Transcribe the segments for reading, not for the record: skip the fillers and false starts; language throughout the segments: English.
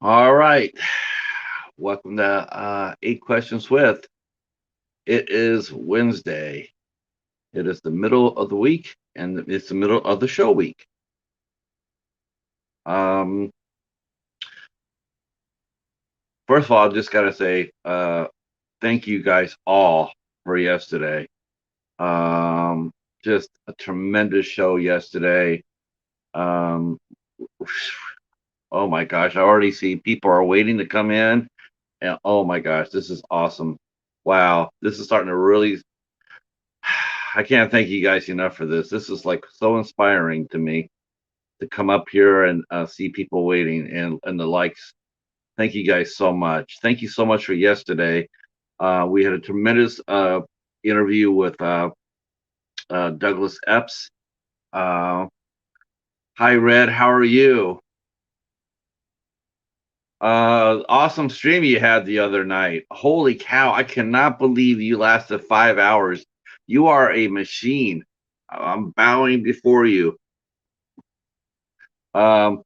All right. Welcome to Eight Questions with. It is Wednesday. It is the middle of the week, and it's the middle of the show week. Um, First of all, I just gotta say, thank you guys all for yesterday. Um, just a tremendous show yesterday. Um, oh my gosh, I already see people are waiting to come in, and oh my gosh, this is awesome. Wow, this is starting to really I can't thank you guys enough for this. This is like so inspiring to me to come up here and see people waiting and the likes. Thank you guys so much. Thank you so much for yesterday. We had a tremendous interview with Douglas Epps. Uh, Hi, Red. How are you? Awesome stream you had the other night. Holy cow! I cannot believe you lasted 5 hours. You are a machine. I'm bowing before you. Um,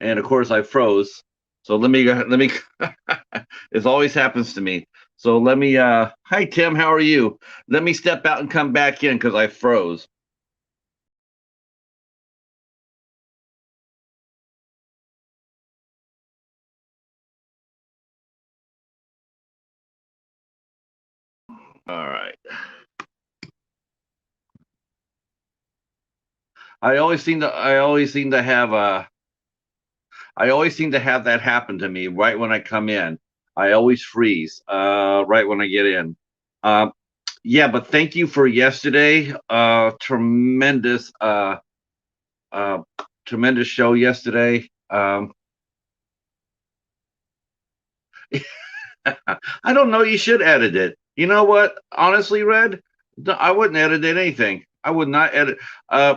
and of course I froze. So let me this always happens to me. So let me hi Tim, how are you? Let me step out and come back in because I froze. All right. I always seem to have that happen to me right when I come in. I always freeze right when I get in. Um yeah, but thank you for yesterday. Uh tremendous show yesterday. I don't know. You should edit it. You know what? Honestly, Red, I wouldn't edit anything. I would not edit.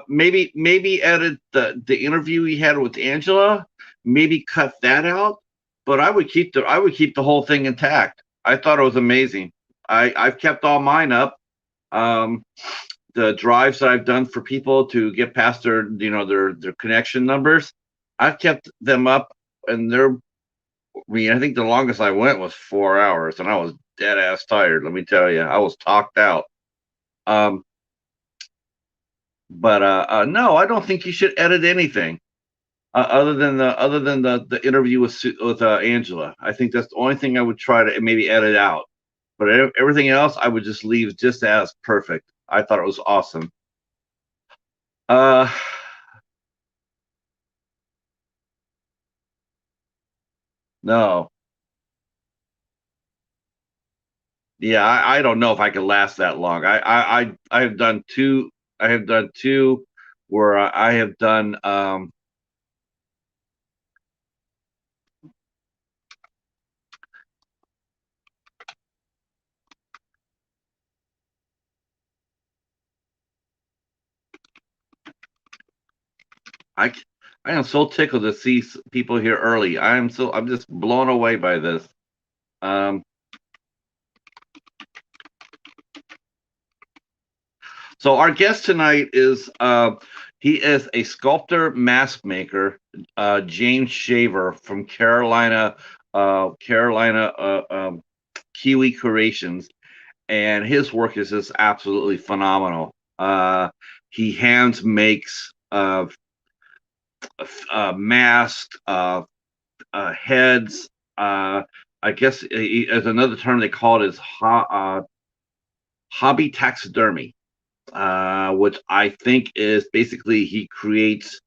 Maybe edit the interview he had with Angela. Maybe cut that out. But I would keep the whole thing intact. I thought it was amazing. I've kept all mine up. Um, the drives that I've done for people to get past their connection numbers, I've kept them up, and I think the longest I went was 4 hours, and I was dead ass tired. Let me tell you, I was talked out. Um, but no, I don't think you should edit anything other than the interview with Angela. I think that's the only thing I would try to maybe edit out. But everything else, I would just leave just as perfect. I thought it was awesome. Uh, no, yeah, I don't know if I could last that long. I have done two. I have done two where I have done. I I am so tickled to see people here early. I'm just blown away by this. Um, so our guest tonight is he is a sculptor mask maker, James Shaver from Carolina Kiwi Creations, and his work is just absolutely phenomenal. He hands makes masks, heads. I guess as another term they call it is hobby taxidermy, which I think is basically he creates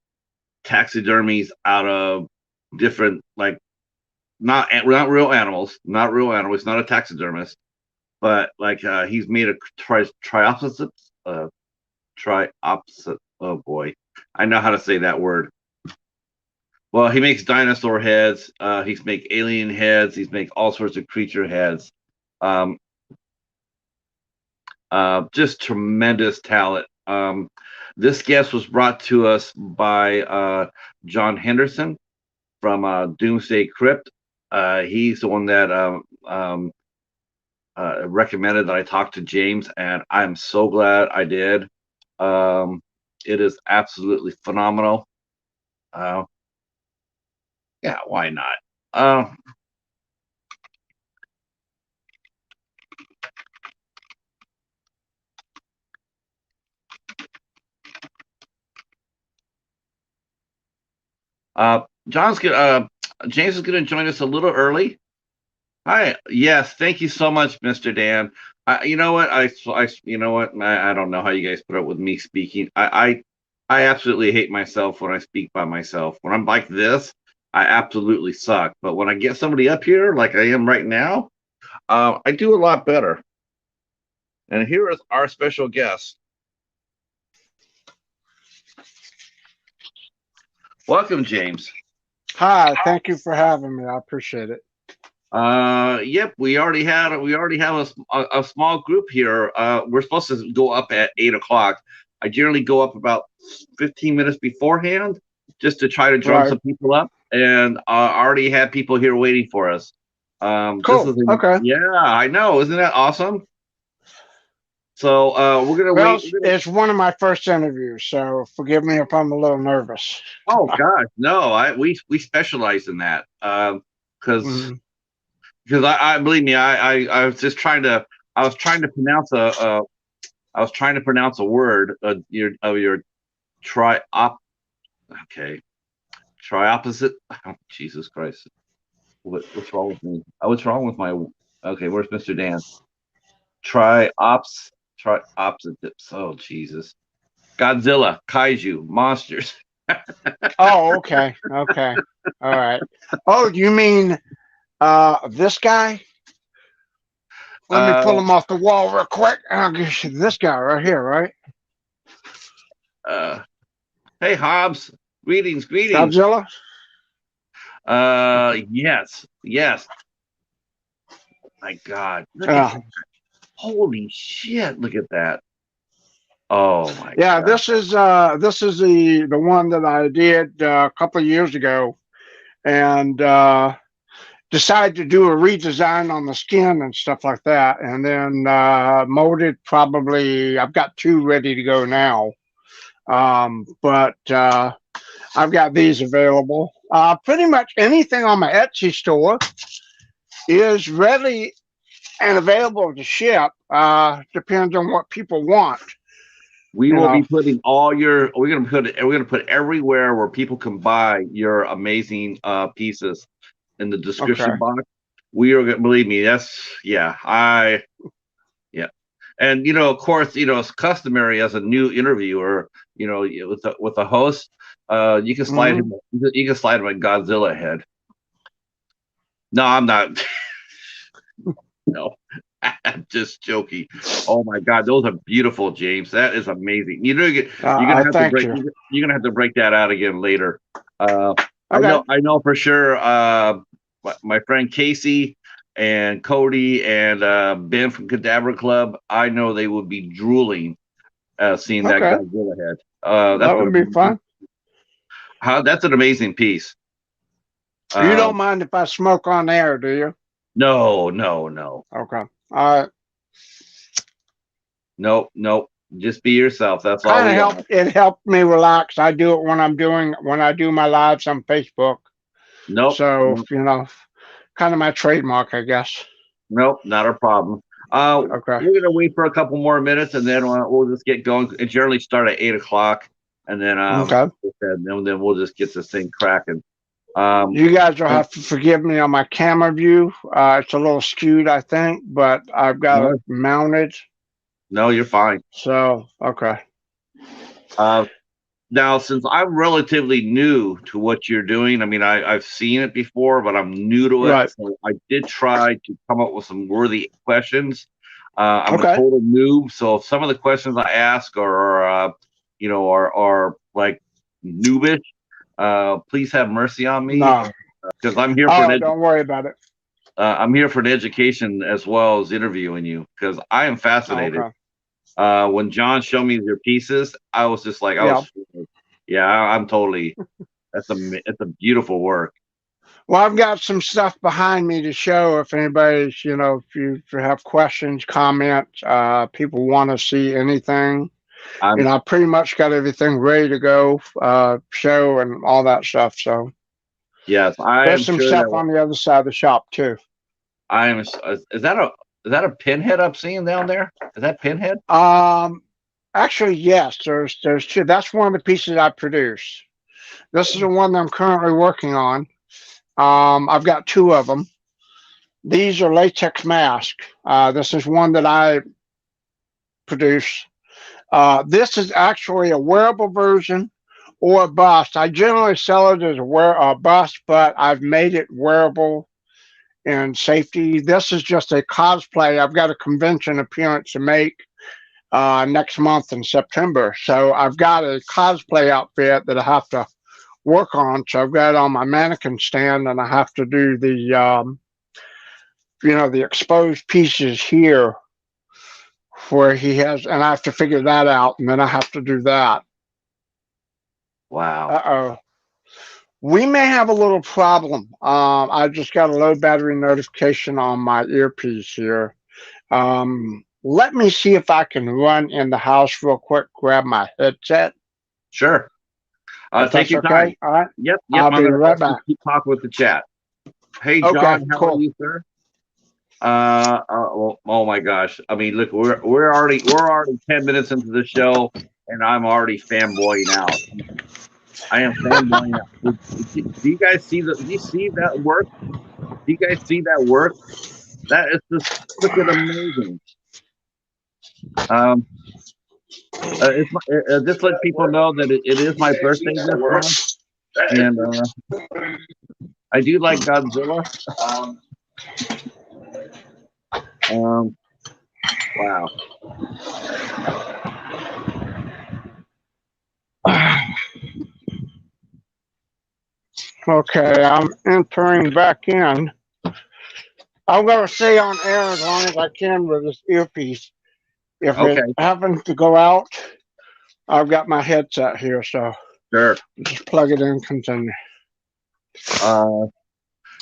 taxidermies out of different not real animals, not real animals. He's not a taxidermist, but he's made a triopsis, uh, triopsis. Oh boy, I know how to say that word. Well, he makes dinosaur heads. He's make alien heads. He's make all sorts of creature heads. Um, just tremendous talent. This guest was brought to us by John Henderson from Doomsday Crypt. He's the one that recommended that I talk to James, and I'm so glad I did. Um, it is absolutely phenomenal. Uh, Yeah, why not? Uh, uh, John's gonna, James is going to join us a little early. Hi, yes, thank you so much, Mr. Dan. You know what? You know what? I don't know how you guys put up with me speaking. I absolutely hate myself when I speak by myself. When I'm like this, I absolutely suck. But when I get somebody up here, like I am right now, I do a lot better. And here is our special guest. Welcome, James. Hi, thank you for having me. I appreciate it. Yep, we already have a small group here. We're supposed to go up at 8 o'clock. I generally go up about 15 minutes beforehand just to try to drum Right. some people up, and already have people here waiting for us. This Cool. is Okay. yeah, I know, isn't that awesome? So we're gonna Well, wait. it's one of my first interviews, so forgive me if I'm a little nervous. Oh gosh, no, we specialize in that because Mhm. I believe me, I was just trying to I was trying to pronounce a I was trying to pronounce a word your triop. Okay, triopposite. Oh, Jesus Christ, what's wrong with me? What's wrong with my? Okay, where's Mr. Dan? Triops, triopposites. Oh Jesus, Godzilla, kaiju, monsters. Oh, okay. Okay. All right. Oh, you mean this guy? Let me pull Uh, him off the wall real quick. I'll get you this guy right here, right? uh. Hey Hobbs, greetings, greetings. Godzilla? Yes, yes. My God, look at Yeah. that. Holy shit, look at that. Oh my Yeah, God. this is the one that I did a couple of years ago, and decided to do a redesign on the skin and stuff like that, and then molded. Probably I've got two ready to go now, but I've got these available. Pretty much anything on my Etsy store is ready and available to ship. Depends on what people want, We you will know. be putting all your we're gonna put everywhere where people can buy your amazing pieces in the description Okay. box. We are gonna believe me, that's yeah, yeah. And of course, it's customary as a new interviewer, with the host, you can slide Hmm. him you can slide him a Godzilla head. No, I'm not. No, I'm just joking. Oh my God, those are beautiful, James. That is amazing. You're gonna I have to thank break you. you're gonna have to break that out again later. Uh, Okay. I know for sure. My friend Casey and Cody and Ben from Cadaver Club, I know they would be drooling seeing that Okay. Godzilla head. That would be fun. That's an amazing piece. You Uh, don't mind if I smoke on air, do you? no, no, no, Okay. All right. nope, nope. Just be yourself. That's all Kind of we ask. helped. It helped me relax. I do it when I do my lives on Facebook. Nope, So nope. kind of my trademark, I guess. Nope, not a problem. Okay. We're gonna wait for a couple more minutes, and then we'll just get going. It generally start at 8 o'clock, and then Okay. then we'll just get this thing cracking. Um, You guys will and have to forgive me on my camera view. It's a little skewed, I think, but I've got it no, mounted. no, you're fine. So okay. Uh, Now, since I'm relatively new to what you're doing, I mean, I've seen it before, but I'm new to it. Right. So I did try to come up with some worthy questions. I'm a Okay. total noob, so if some of the questions I ask are like noobish, please have mercy on me No. because I'm here for Oh, don't worry about it. I'm here for an education as well as interviewing you because I am Oh, fascinated. okay. When John showed me your pieces, I was just like, Yeah. yeah, I'm totally. It's a beautiful work. Well, I've got some stuff behind me to show if anybody's, if you have questions, comments, people want to see anything. I'm I pretty much got everything ready to go, show and all that stuff. So, Yes, I There's am some sure stuff that on the other side of the shop too. I am. Is that a pinhead I'm seeing down there? Is that pinhead? Um, Actually, yes. There's two. That's one of the pieces I produce. This is the one that I'm currently working on. I've got two of them. These are latex masks. This is one that I produce. This is actually a wearable version or a bust. I generally sell it as a bust, but I've made it wearable and safety. This is just a cosplay. I've got a convention appearance to make next month in September. So I've got a cosplay outfit that I have to work on. So I've got it on my mannequin stand, and I have to do the exposed pieces here where he has, and I have to figure that out, and then I have to do that. Wow. Uh-oh. We may have a little problem. I just got a low battery notification on my earpiece here. Let me see if I can run in the house real quick, grab my headset, Sure. if Take that's your time. okay. All right. Yep. I'll I'm be gonna right let you back. keep talking with the chat. Hey, Okay, John, how are cool. you, sir? Oh my gosh. I mean, look, we're already 10 minutes into the show, and I'm already fanboying out. I am fanboying out. Do you guys see do you see that work? Do you guys see that work? That is just freaking amazing. Um, just let people know that it is my birthday this month, and I do like Godzilla. Um, wow. Okay, I'm entering back in. I'm going to stay on air as long as I can with this earpiece. If Okay, it happens to go out, I've got my headset here, so sure. just plug it in, continue. Uh,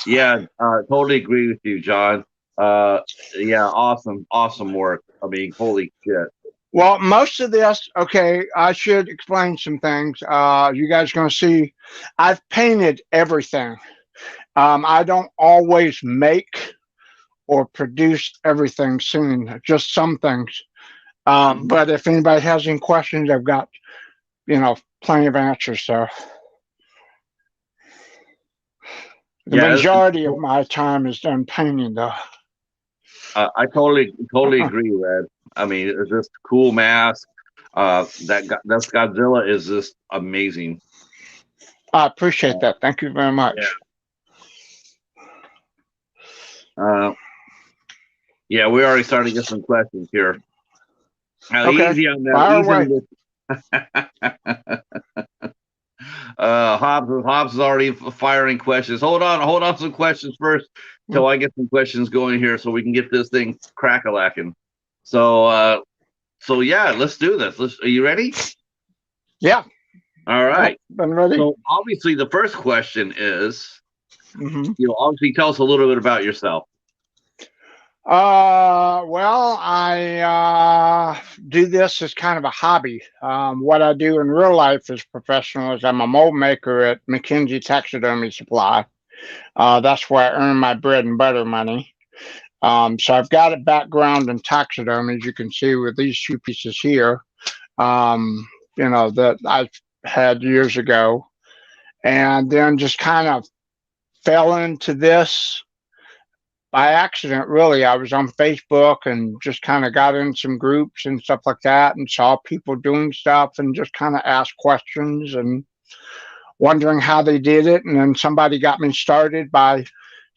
yeah, totally agree with you, John. Uh, yeah, awesome work. I mean, holy shit. Well, most of this, okay, I should explain some things. You guys going to see, I've painted everything. I don't always make or produce everything seen, just some things. But if anybody has any questions, I've got, plenty of answers. So the Yeah, majority of my time is done painting, though. I totally agree, Red. I mean, it's just cool mask. That's Godzilla is just amazing. I appreciate that. Thank you very much. Uh, yeah, we already started to get some questions here. Now, Okay, easy on that. fire Easy away. on this. Hobbs is already firing questions. Hold on, some questions first till I get some questions going here, so we can get this thing crack-a-lacking. So yeah, let's do this. Are you ready? Yeah. All right. Been ready. So obviously, the first question is, Mm-hmm. obviously tell us a little bit about yourself. Well, I do this as kind of a hobby. What I do in real life is professional. Is I'm a mold maker at McKinsey Taxidermy Supply. That's where I earn my bread and butter money. So I've got a background in taxidermy, as you can see with these two pieces here. That I had years ago, and then just kind of fell into this by accident, really. I was on Facebook and just kind of got in some groups and stuff like that and saw people doing stuff and just kind of asked questions and wondering how they did it. And then somebody got me started by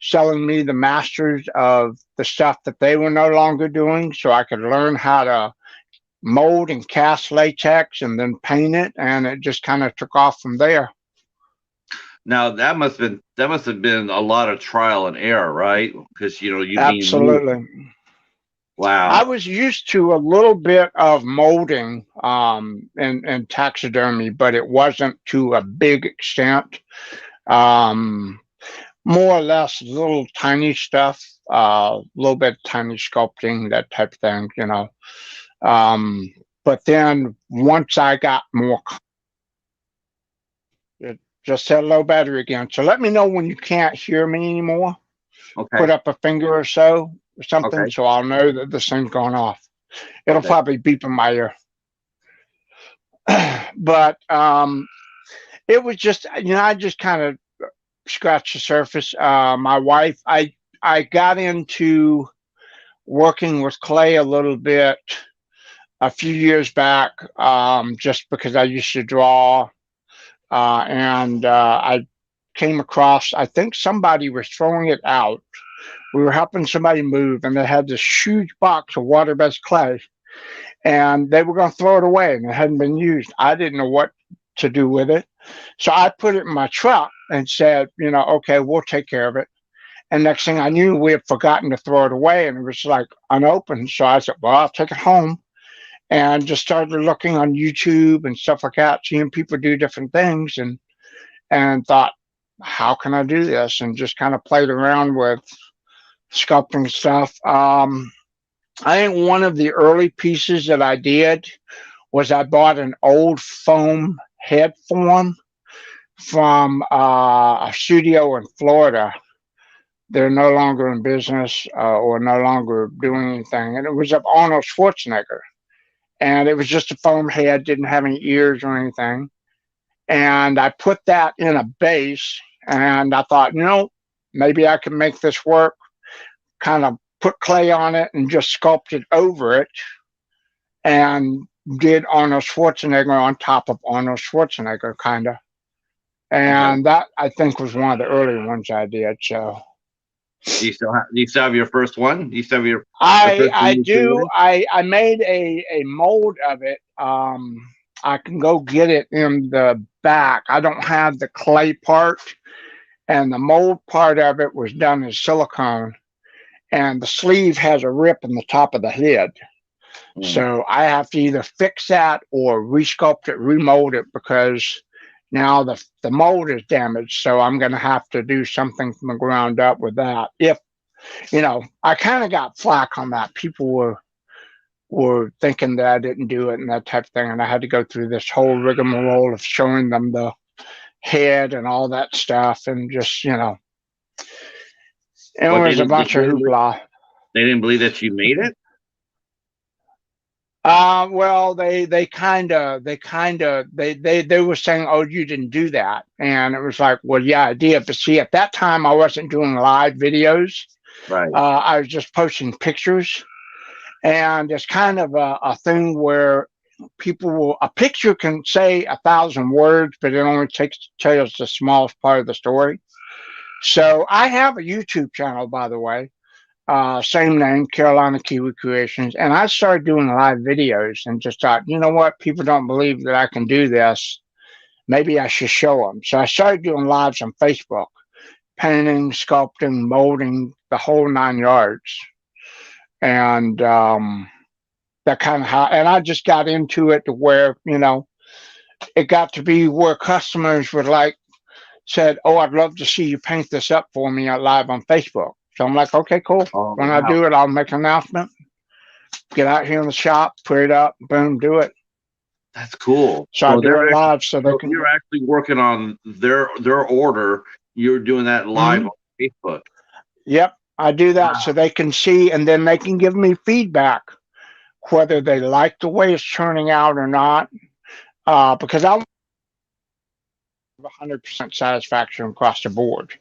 selling me the masters of the stuff that they were no longer doing so I could learn how to mold and cast latex and then paint it. And it just kind of took off from there. Now that must have been a lot of trial and error, right? Because you being new. Absolutely. Wow. I was used to a little bit of molding and taxidermy, but it wasn't to a big extent. More or less little tiny stuff, a little bit tiny sculpting, that type of thing. But then once I got more, it Just said low battery again. So let me know when you can't hear me anymore. Okay. Put up a finger or so or something, Okay. so I'll know that this thing's gone off. It'll Okay. probably beep in my ear. But it was just, I just kind of scratched the surface. My wife, I got into working with clay a little bit a few years back, just because I used to draw, and I came across, I think somebody was throwing it out. We were helping somebody move, and they had this huge box of water-based clay, and they were going to throw it away, and it hadn't been used. I didn't know what to do with it, so I put it in my truck and said, okay, we'll take care of it. And next thing I knew, we had forgotten to throw it away, and it was like unopened. So I said, well, I'll take it home, and just started looking on YouTube and stuff like that, seeing people do different things, and thought, how can I do this? And just kind of played around with sculpting stuff. I think one of the early pieces that I did was I bought an old foam head form from a studio in Florida. They're no longer in business, or no longer doing anything. And it was of Arnold Schwarzenegger. And it was just a foam head, didn't have any ears or anything. And I put that in a base, and I thought, maybe I can make this work. Kind of put clay on it and just sculpted over it, and did Arnold Schwarzenegger on top of Arnold Schwarzenegger, kind of. Okay. And that, I think, was one of the early ones I did. So Do you still have your first one? Do you still have the I first one I you do. created? I made a mold of it. I can go get it in the back. I don't have the clay part, and the mold part of it was done in silicone, and the sleeve has a rip in the top of the head. Mm. So I have to either fix that or resculpt it, remold it, because now the mold is damaged. So I'm going to have to do something from the ground up with that. If I kind of got flack on that. People were thinking that I didn't do it and that type of thing, and I had to go through this whole rigmarole of showing them the head and all that stuff, and just it What they was a didn't, bunch of hoopla. they didn't believe that you made it? Well, they were saying, "Oh, you didn't do that," and it was like, "Well, yeah, I did." But see, at that time, I wasn't doing live videos. Right. I was just posting pictures, and it's kind of a thing where a picture can say 1,000 words, but it only tells the smallest part of the story. So I have a YouTube channel, by the way, same name, Karolina Kiwi Creations. And I started doing live videos and just thought, you know what? People don't believe that I can do this. Maybe I should show them. So I started doing lives on Facebook, painting, sculpting, molding, the whole 9 yards. And that kind of how, and I just got into it to where, it got to be where customers would said, "Oh, I'd love to see you paint this up for me live on Facebook." So I'm like, okay, cool. Oh When I wow, do it, I'll make an announcement, get out here in the shop, put it up, boom, do it. that's cool. So I So do they're it actually, live so they so can. you're actually working on their order. You're doing that live Mhm. on Facebook. Yep, I do that so Wow. they can see, and then they can give me feedback whether they like the way it's turning out or not. Because I want 100% satisfaction across the board.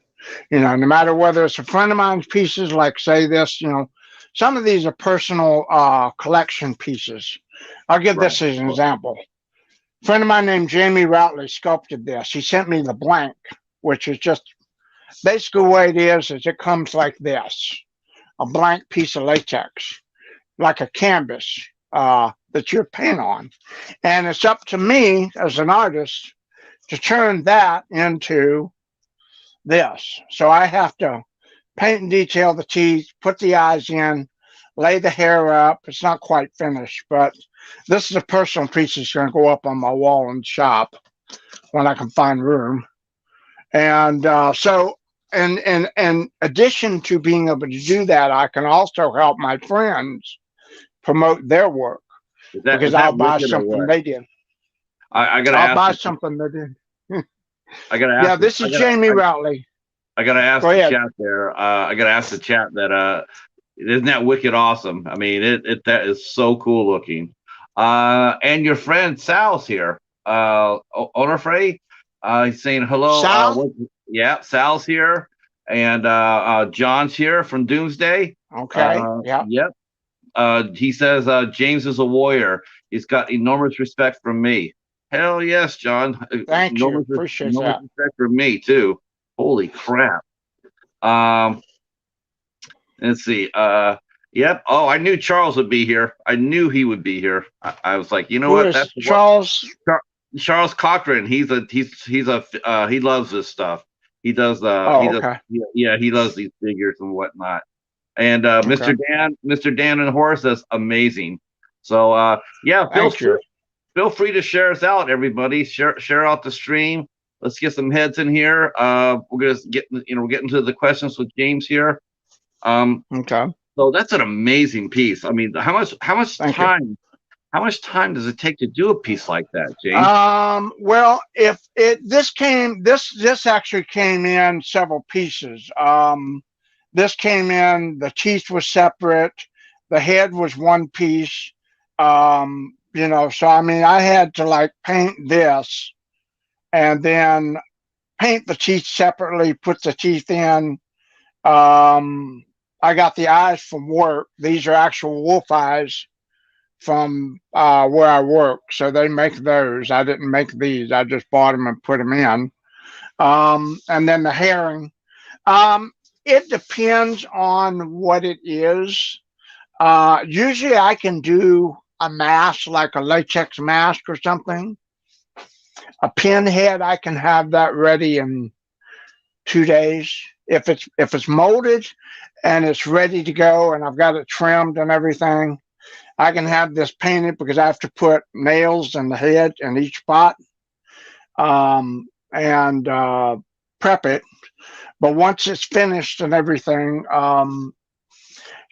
No matter whether it's a friend of mine's pieces, like say this, some of these are personal collection pieces. I'll give Right. this as an example. A friend of mine named Jame Routley sculpted this. He sent me the blank, which is just basically what it is it comes like this, a blank piece of latex, like a canvas that you paint on. And it's up to me as an artist to turn that into this. So I have to paint and detail the teeth, put the eyes in, lay the hair up. It's not quite finished, but this is a personal piece that's going to go up on my wall in the shop when I can find room. And so, in addition to being able to do that, I can also help my friends promote their work Is that because is I'll that buy wicked or something what? they did. I gotta I'll ask buy you. something they did. I gotta Yeah, ask. this I is gotta. Jamie Routley. I gotta Go ask the ahead. chat there. I gotta ask the chat that isn't that wicked awesome? I mean, it that is so cool looking. And your friend Sal's here. Onofre, he's saying hello. Sal? Yeah, Sal's here, and John's here from Doomsday. Okay. Yep. Yep. He says James is a warrior. He's got enormous respect from me. Hell yes, John. Thank you. Appreciate Enormous that. respect from me too. Holy crap. Um, let's see. Yep. Oh, I knew Charles would be here. I knew he would be here. I was like, you know Who what? is That's what Charles? Charles Cochran. He's he loves this stuff. Oh, He does okay. yeah, he loves these figures and whatnot. And Okay. Mr. Dan and Horace, that's amazing. So yeah, Thank you. feel free to share us out, everybody. Share out the stream. Let's get some heads in here. We're gonna get we're getting to the questions with James here. Okay. So that's an amazing piece. I mean, Thank you. how much time does it take to do a piece like that, James? Well, if it this actually came in several pieces. This came in, the teeth was separate, the head was one piece. So I mean, I had to like paint this and then paint the teeth separately, put the teeth in. Um, I got the eyes from work. These are actual wolf eyes from where I work. So they make those. I didn't make these. I just bought them and put them in. And then the herring. Um, it depends on what it is. Usually I can do a mask, like a latex mask or something. A pinhead, I can have that ready in 2 days. If it's molded and it's ready to go and I've got it trimmed and everything, I can have this painted because I have to put nails in the head in each spot and prep it. But once it's finished and everything,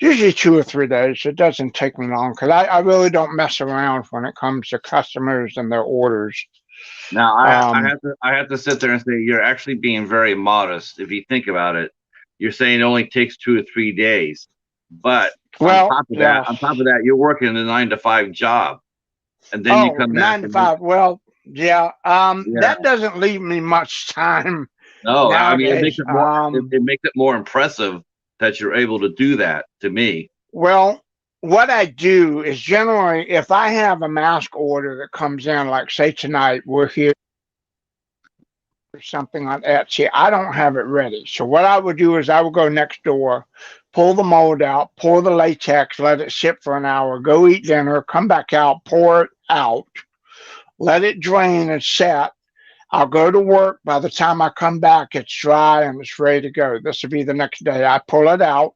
usually 2 or 3 days. It doesn't take me long because I really don't mess around when it comes to customers and their orders. Now Um, I have to sit there and say you're actually being very modest. If you think about it, you're saying it only takes 2 or 3 days, but well, yeah. on top of that, you're working a 9 to 5 job, and then you Oh, come back nine to and five. Well, yeah. yeah. That doesn't leave me much time No, I mean nowadays. it makes it more impressive that you're able to do that. To me, Well, what I do is generally, if I have a mask order that comes in, like say tonight, we're here or something on Etsy, I don't have it ready. So what I would do is I would go next door, pull the mold out, pour the latex, let it sit for an hour, go eat dinner, come back out, pour it out, let it drain and set. I'll go to work. By the time I come back, it's dry and it's ready to go. This will be the next day. I pull it out,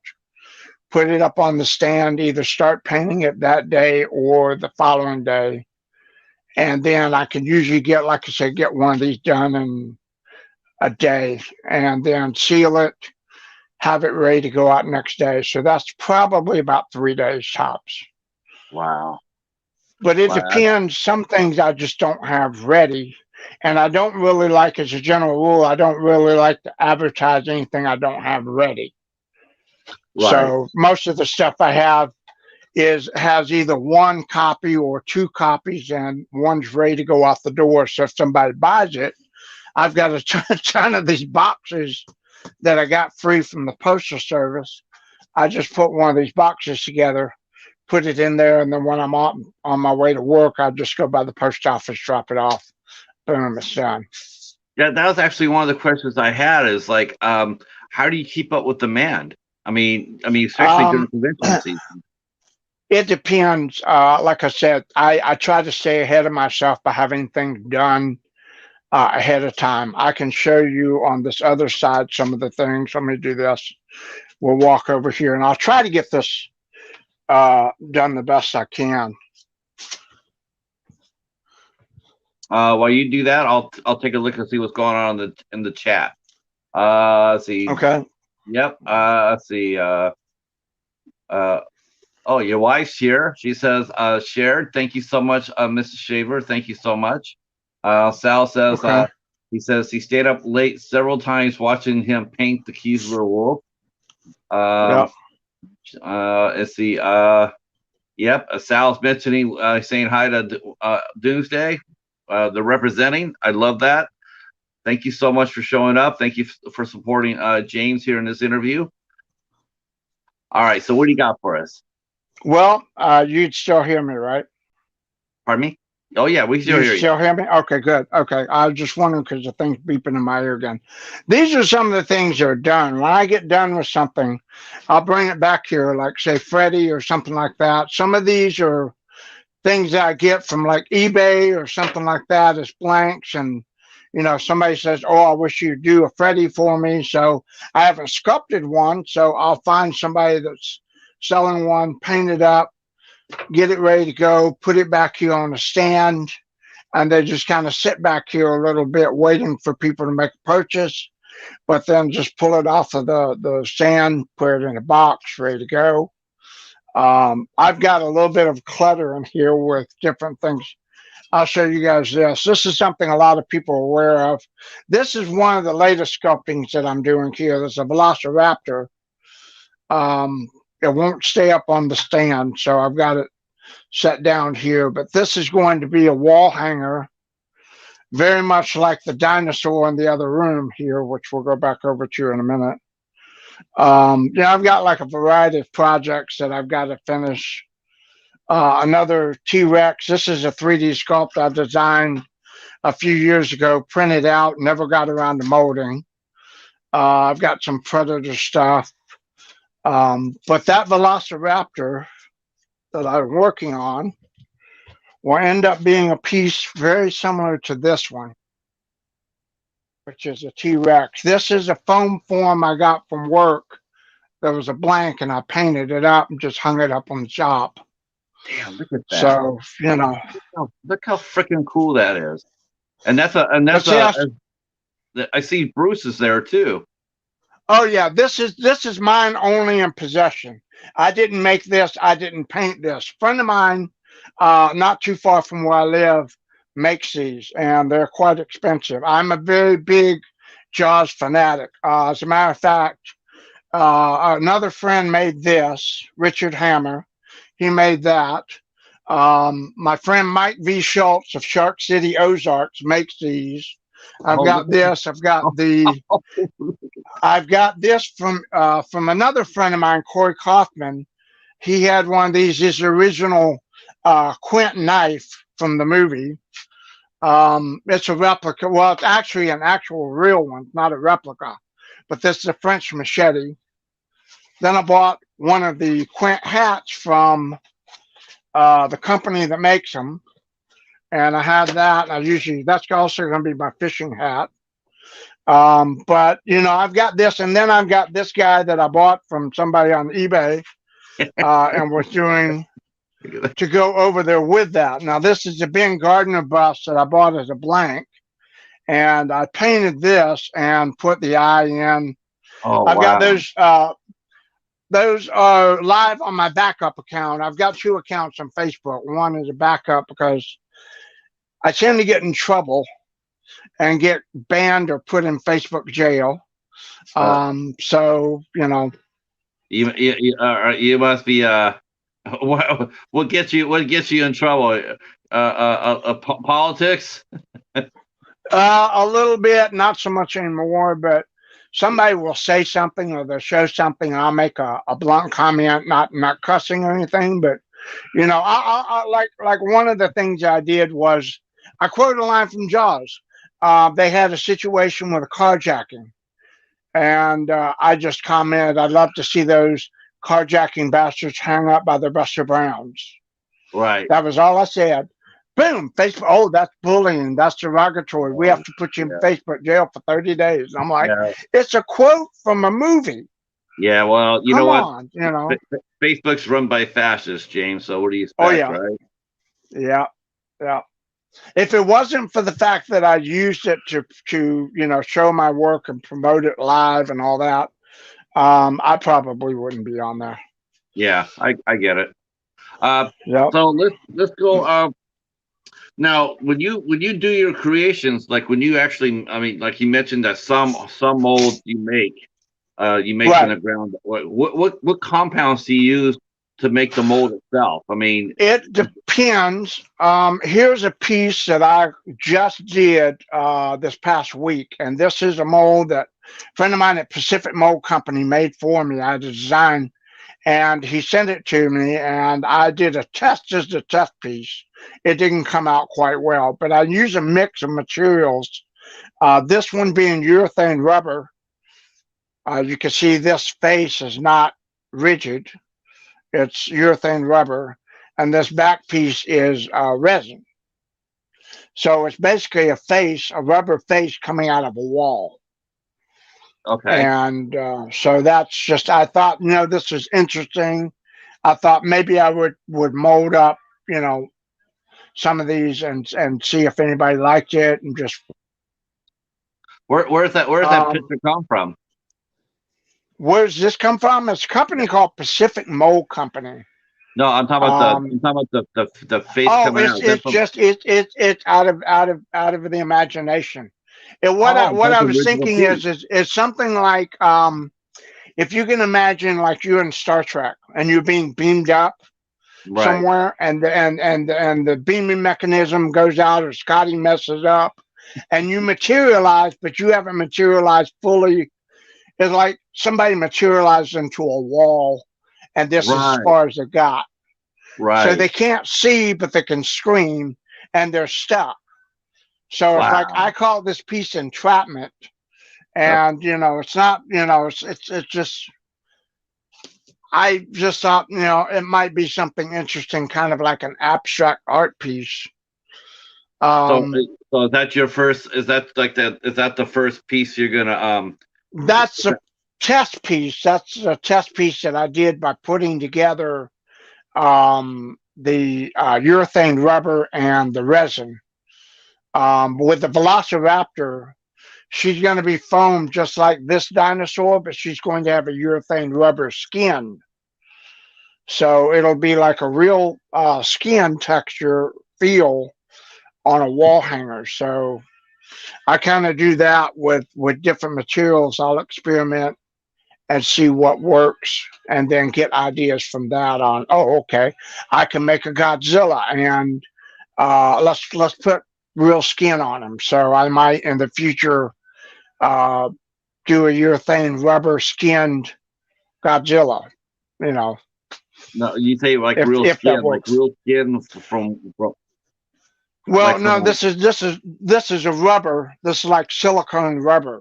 put it up on the stand, either start painting it that day or the following day. And then I can usually get, like I said, get one of these done in a day and then seal it, have it ready to go out next day. So that's probably about 3 days tops. wow, But it wow, depends. Some things I just don't have ready. And I don't really like, as a general rule, I don't really like to advertise anything I don't have ready. right. So most of the stuff I have has either one copy or two copies, and one's ready to go out the door. So if somebody buys it, I've got a ton of these boxes that I got free from the postal service. I just put one of these boxes together, put it in there, and then when I'm on my way to work, I just go by the post office, drop it off. Boom, it's done. Yeah, that was actually one of the questions I had. Is like, how do you keep up with demand? Especially during Um, convention season. it depends. Like I said, I try to stay ahead of myself by having things done ahead of time. I can show you on this other side some of the things. Let me do this. We'll walk over here, and I'll try to get this done the best I can. While you do that, I'll take a look and see what's going on in the chat. Let's see. Okay. Yep. Let's see. Oh, your wife's here. She says, shared. Thank you so much, Mrs. Shaver. Thank you so much. Sal says, Okay. He says he stayed up late several times watching him paint the Keesler wolf. Yep. Let's see. Yep. Sal's mentioning, saying hi to Doomsday. They're representing. I love that. Thank you so much for showing up. Thank you for supporting James here in this interview. All right. So what do you got for us? Well, you'd still hear me, right? Pardon me? Oh, yeah. We still You hear you. still hear me? Okay, good. Okay. I was just wondering because the thing's beeping in my ear again. These are some of the things that are done. When I get done with something, I'll bring it back here, like, say, Freddie or something like that. Some of these are things that I get from, like, eBay or something like that as blanks. And, somebody says, oh, I wish you'd do a Freddie for me. So I haven't sculpted one. So I'll find somebody that's selling one, paint it up, get it ready to go, put it back here on a stand, and they just kind of sit back here a little bit waiting for people to make a purchase, but then just pull it off of the stand, put it in a box, ready to go. I've got a little bit of clutter in here with different things. I'll show you guys this. This is something a lot of people are aware of. This is one of the latest sculptings that I'm doing here. There's a Velociraptor. It won't stay up on the stand, so I've got it set down here. But this is going to be a wall hanger, very much like the dinosaur in the other room here, which we'll go back over to in a minute. I've got like a variety of projects that I've got to finish. Another T-Rex. This is a 3D sculpt I designed a few years ago, printed out, never got around to molding. I've got some Predator stuff. But that Velociraptor that I'm working on will end up being a piece very similar to this one, which is a T-Rex. This is a foam form I got from work. There was a blank, and I painted it up and just hung it up on the shop. Damn, look at that. So, Look how freaking cool that is. And I see Bruce is there too. Oh yeah, this is mine only in possession. I didn't make this. I didn't paint this. A friend of mine, not too far from where I live, makes these, and they're quite expensive. I'm a very big Jaws fanatic. As a matter of fact, another friend made this, Richard Hammer. He made that. My friend Mike V. Schultz of Shark City Ozarks makes these. I've got this. I've got this from another friend of mine, Corey Kaufman. He had one of these, his original Quint knife from the movie. It's a replica. Well, it's actually an actual real one, not a replica. But this is a French machete. Then I bought one of the Quint hats from the company that makes them. And I had that. That's also going to be my fishing hat. But I've got this, and then I've got this guy that I bought from somebody on eBay, and was doing to go over there with that. Now this is a Ben Gardner bust that I bought as a blank, and I painted this and put the eye in. Oh, I've wow. got those are live on my backup account. I've got 2 accounts on Facebook. One is a backup because I tend to get in trouble and get banned or put in Facebook jail. So you must be what gets you in trouble? Politics? A little bit, not so much anymore, but somebody will say something or they'll show something, and I'll make a blunt comment, not cussing or anything, but I like one of the things I did was I quoted a line from Jaws. They had a situation with a carjacking, and I just commented, I'd love to see those carjacking bastards hang up by their Buster Browns. Right. That was all I said. Boom, Facebook. Oh, that's bullying. That's derogatory. We have to put you in Facebook jail for 30 days. And I'm like, It's a quote from a movie. Yeah, well, you Come know on, what? Facebook's run by fascists, James. So what do you expect, right? Yeah. If it wasn't for the fact that I used it to show my work and promote it live and all that, I probably wouldn't be on there. Yeah, I get it. So let's go. Now, when you do your creations, like when you actually, I mean, like you mentioned that some molds you make from Right. the ground. What compounds do you use to make the mold itself? I mean, It depends. Here's a piece that I just did this past week, and this is a mold that a friend of mine at Pacific Mold Company made for me. I designed, and he sent it to me, and I did a test, just a test piece. It didn't come out quite well, but I use a mix of materials. This one being urethane rubber. You can see this face is not rigid. It's urethane rubber, and this back piece is resin. So it's basically a rubber face coming out of a wall. okay. And so that's just, I thought, this is interesting. I thought maybe I would mold up, you know, some of these and see if anybody liked it and just. Where's that Um, picture come from? where's this come from? It's a company called Pacific Mold Company. No, Um, I'm talking about the face oh, coming it's out. Is that it's from? just it's out of the imagination. And what I Oh, what that's I the was original thinking piece. is something like if you can imagine like you're in Star Trek and you're being beamed up Right. somewhere and the beaming mechanism goes out or Scotty messes up and you materialize but you haven't materialized fully. It's like somebody materialized into a wall and this is as Right. far as it got. So Right. they can't see but they can scream and they're stuck. So it's like I Wow. call this piece entrapment. That's And it's not, it's just I just thought, it might be something interesting, kind of like an abstract art piece. so. Um, So is that your first? Is that like that? Is that the first piece you're gonna that's a test piece. That's a test piece that I did by putting together the urethane rubber and the resin. With the Velociraptor, she's going to be foamed just like this dinosaur, but she's going to have a urethane rubber skin. So it'll be like a real skin texture feel on a wall hanger. So I kind of do that with different materials. I'll experiment and see what works, and then get ideas from that on. Oh, okay, I can make a Godzilla, and let's put real skin on him. So I might in the future uh, do a urethane rubber skinned Godzilla. You know, no, you say if that like works. real skin from like Well, from no, this is a rubber. This is like silicone rubber.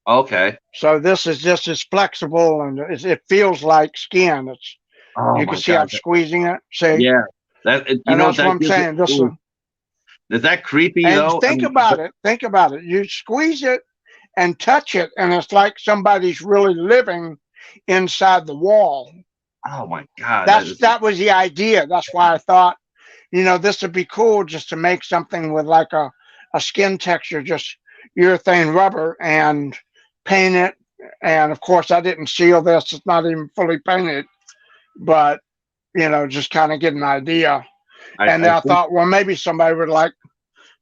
okay. So this is just as flexible and it feels like skin. It's Oh you can my see I'm god. squeezing it. See, Yeah. You and know what that's what that I'm gives it. saying. This Ooh, one, is that creepy and though? I think mean, about it. Think about it. You squeeze it and touch it, and it's like somebody's really living inside the wall. oh my god, that That's is that was the idea. That's why I thought, this would be cool just to make something with like a skin texture, just urethane rubber and paint it. And of course, I didn't seal this; it's not even fully painted, but just kind of get an idea. And I then I think thought, well, maybe somebody would like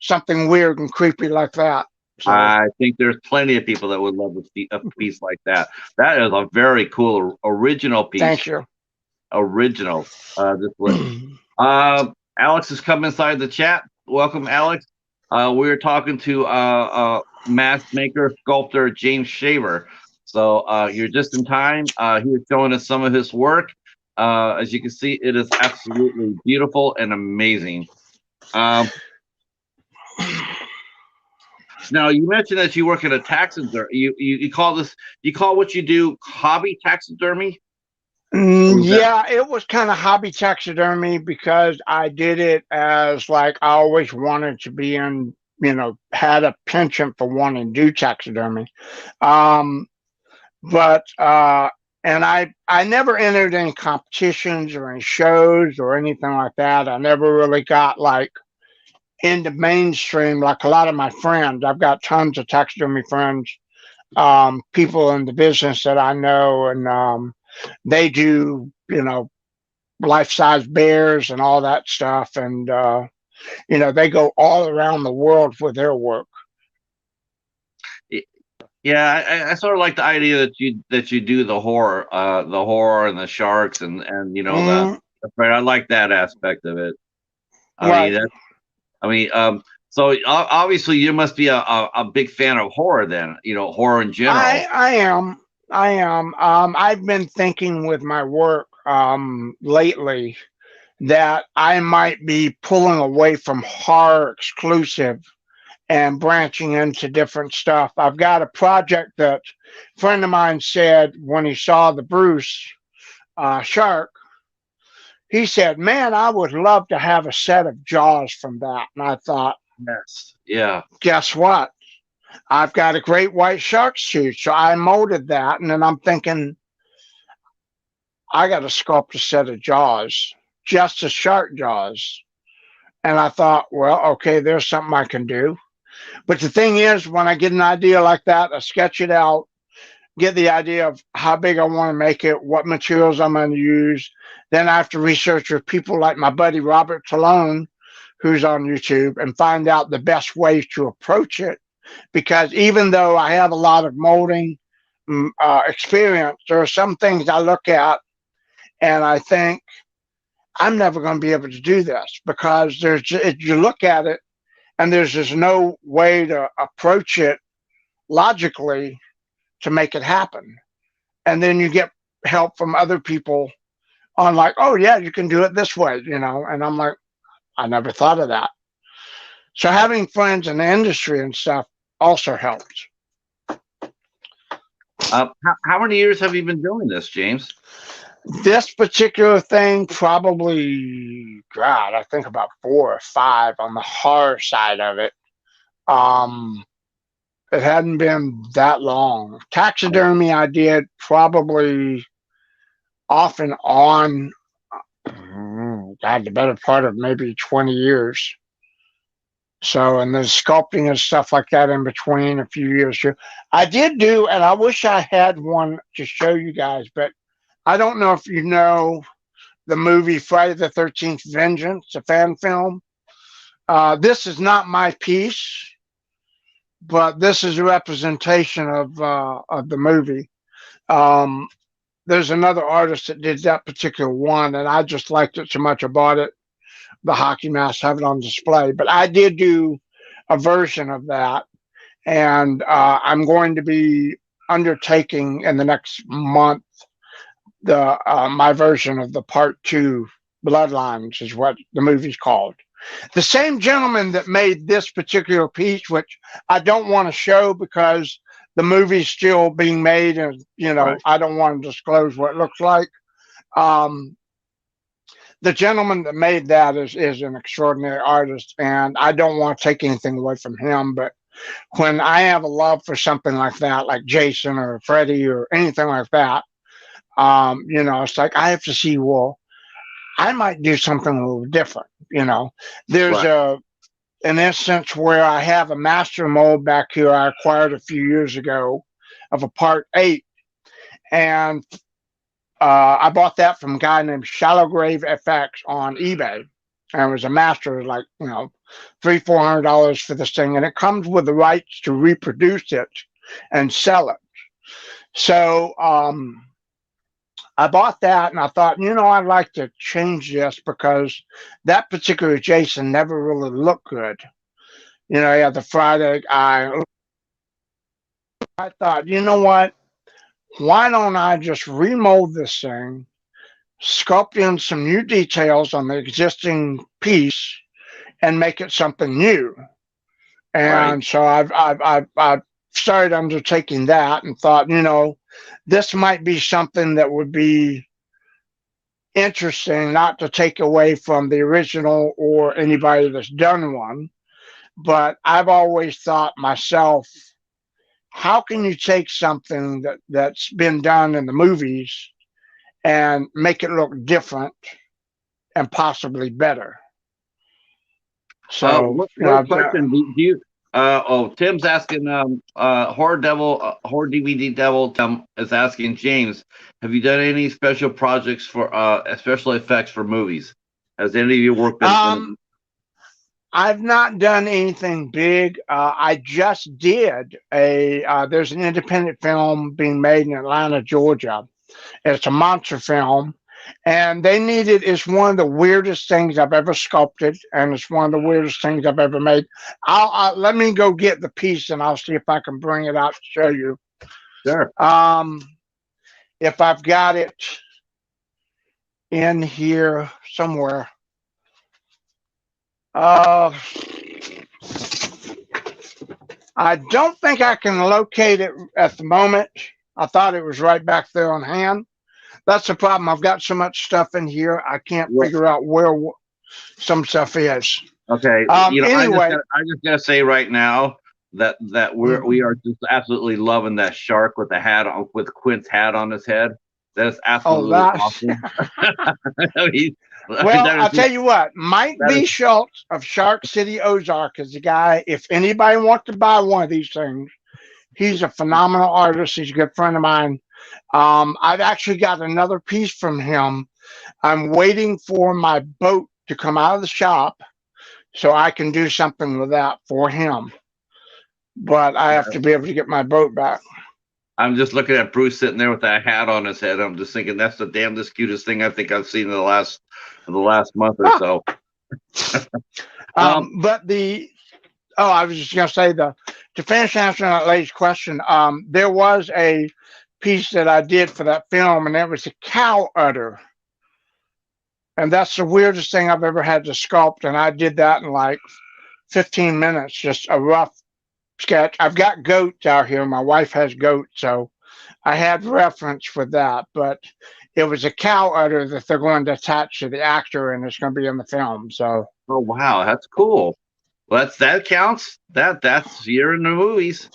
something weird and creepy like that. So, I think there's plenty of people that would love a piece like that. That is a very cool original piece. thank you. Original. This what Alex has come inside the chat. Welcome, Alex. We're talking to mask maker sculptor James Shaver. So you're just in time. He is showing us some of his work. As you can see, it is absolutely beautiful and amazing. Um, Now you mentioned that you work at a taxidermy. You call this you call what you do hobby taxidermy? Or is that Yeah, it was kind of hobby taxidermy because I did it as like I always wanted to be in, had a penchant for wanting to do taxidermy. Um, but and I never entered any competitions or any shows or anything like that. I never really got like into mainstream like a lot of my friends. I've got tons of taxidermy friends, people in the business that I know, and they do, life size bears and all that stuff. And They go all around the world with their work. Yeah, I sort of like the idea that you do the horror and the sharks and Mm, but I like that aspect of it. I mean, right. that, I mean, obviously you must be a big fan of horror then, horror in I general. I am. I am. I've been thinking with my work lately that I might be pulling away from horror exclusive and branching into different stuff. I've got a project that a friend of mine said when he saw the Bruce shark, he said, "Man, I would love to have a set of jaws from that." And I thought, Yes. Yeah. guess what? I've got a great white shark suit. So I molded that. And then I'm thinking, I got to sculpt a set of jaws, just the shark jaws. And I thought, well, okay, there's something I can do. But the thing is, when I get an idea like that, I sketch it out, get the idea of how big I want to make it, what materials I'm going to use. Then I have to research with people like my buddy Robert Talone, who's on YouTube, and find out the best ways to approach it. Because even though I have a lot of molding experience, there are some things I look at and I think I'm never going to be able to do this because you look at it and there's just no way to approach it logically to make it happen. And then you get help from other people on like, oh yeah, you can do it this way. And I'm like, I never thought of that. So having friends in the industry and stuff also helps. How many years have you been doing this, James? This particular thing, probably, God, I think about 4 or 5 on the horror side of it. Um, it hadn't been that long. Taxidermy, I did probably off and on, God, the better part of maybe 20 years. So, and then sculpting and stuff like that in between a few years too. I did do, and I wish I had one to show you guys, but I don't know if you know the movie Friday the 13th Vengeance, a fan film. This is not my piece, but this is a representation of the movie. Um, there's another artist that did that particular one, and I just liked it so much I bought it. The hockey mask, have it on display. But I did do a version of that, and I'm going to be undertaking in the next month the my version of the part 2 Bloodlines is what the movie's called. The same gentleman that made this particular piece, which I don't want to show because the movie's still being made, and Right. I don't want to disclose what it looks like. Um, the gentleman that made that is an extraordinary artist, and I don't want to take anything away from him. But when I have a love for something like that, like Jason or Freddy or anything like that, it's like I have to see, well, I might do something a little different. There's Right. an instance where I have a master mold back here I acquired a few years ago of a part 8, and I bought that from a guy named Shallow Grave FX on eBay, and it was a master, like $300-400 for this thing, and it comes with the rights to reproduce it and sell it. So I bought that, and I thought, I'd like to change this because that particular Jason never really looked good. He had the fried egg eye. I thought, you know what? Why don't I just remold this thing, sculpt in some new details on the existing piece, and make it something new? Right. And so I've started undertaking that and thought, this might be something that would be interesting, not to take away from the original or anybody that's done one, but I've always thought myself, how can you take something that's been done in the movies and make it look different and possibly better? So, What question do you? Tim's asking. Horror DVD Devil. Tim is asking James, have you done any special projects for special effects for movies? Has any of your work been? um, I've not done anything big. I just did there's an independent film being made in Atlanta, Georgia. It's a monster film, and they needed. It's one of the weirdest things I've ever sculpted, and it's one of the weirdest things I've ever made. Let me go get the piece, and I'll see if I can bring it out to show you. Sure. If I've got it in here somewhere. Uh, I don't think I can locate it at the moment. I thought it was right back there on hand. That's the problem. I've got so much stuff in here, I can't Well, figure out where some stuff is. okay. Anyway, I just gotta say right now that we are just absolutely loving that shark with the hat on, with Quint's hat on his head. That is oh, absolutely that's awesome. I mean, well. that I'll is tell you what. Mike that B. is Schultz of Shark City, Ozark, is the guy. If anybody wants to buy one of these things, he's a phenomenal artist. He's a good friend of mine. I've actually got another piece from him. I'm waiting for my boat to come out of the shop so I can do something with that for him. But I have to be able to get my boat back. I'm just looking at Bruce sitting there with that hat on his head. I'm just thinking that's the damnedest cutest thing I think I've seen in the last month or so. But I was just gonna say to finish answering that lady's question, there was a piece that I did for that film, and it was a cow udder, and that's the weirdest thing I've ever had to sculpt, and I did that in like 15 minutes, just a rough sketch. I've got goats out here. My wife has goats, so I had reference for that, but it was a cow udder that they're going to attach to the actor, and it's going to be in the film. So, Oh wow, that's cool. Well, that counts. That's you're in the movies.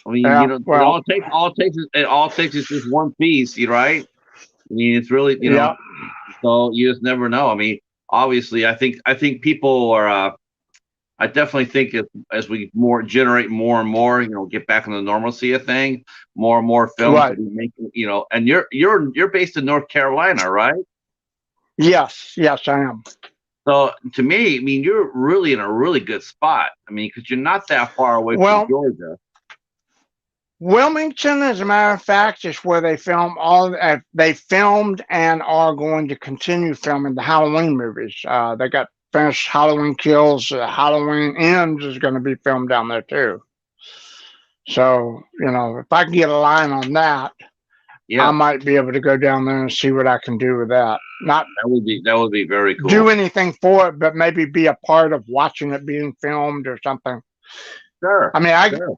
I mean, yeah, well, it all takes is just one piece, right? I mean, it's really yeah, so you just never know. I mean, obviously, I think people are. I definitely think as we generate more and more, get back in the normalcy of thing, more and more films will right. be making, And you're based in North Carolina, right? Yes, yes, I am. So to me, I mean, you're really in a really good spot. I mean, because you're not that far away from Well, Georgia. Wilmington, as a matter of fact, is where they film all. They filmed and are going to continue filming the Halloween movies. They got finished Halloween Kills. Halloween Ends is going to be filmed down there too. So if I can get a line on that, I Yeah, might be able to go down there and see what I can do with that. Not that would be very do cool. anything for it, but maybe be a part of watching it being filmed or something. Sure, I mean, sure.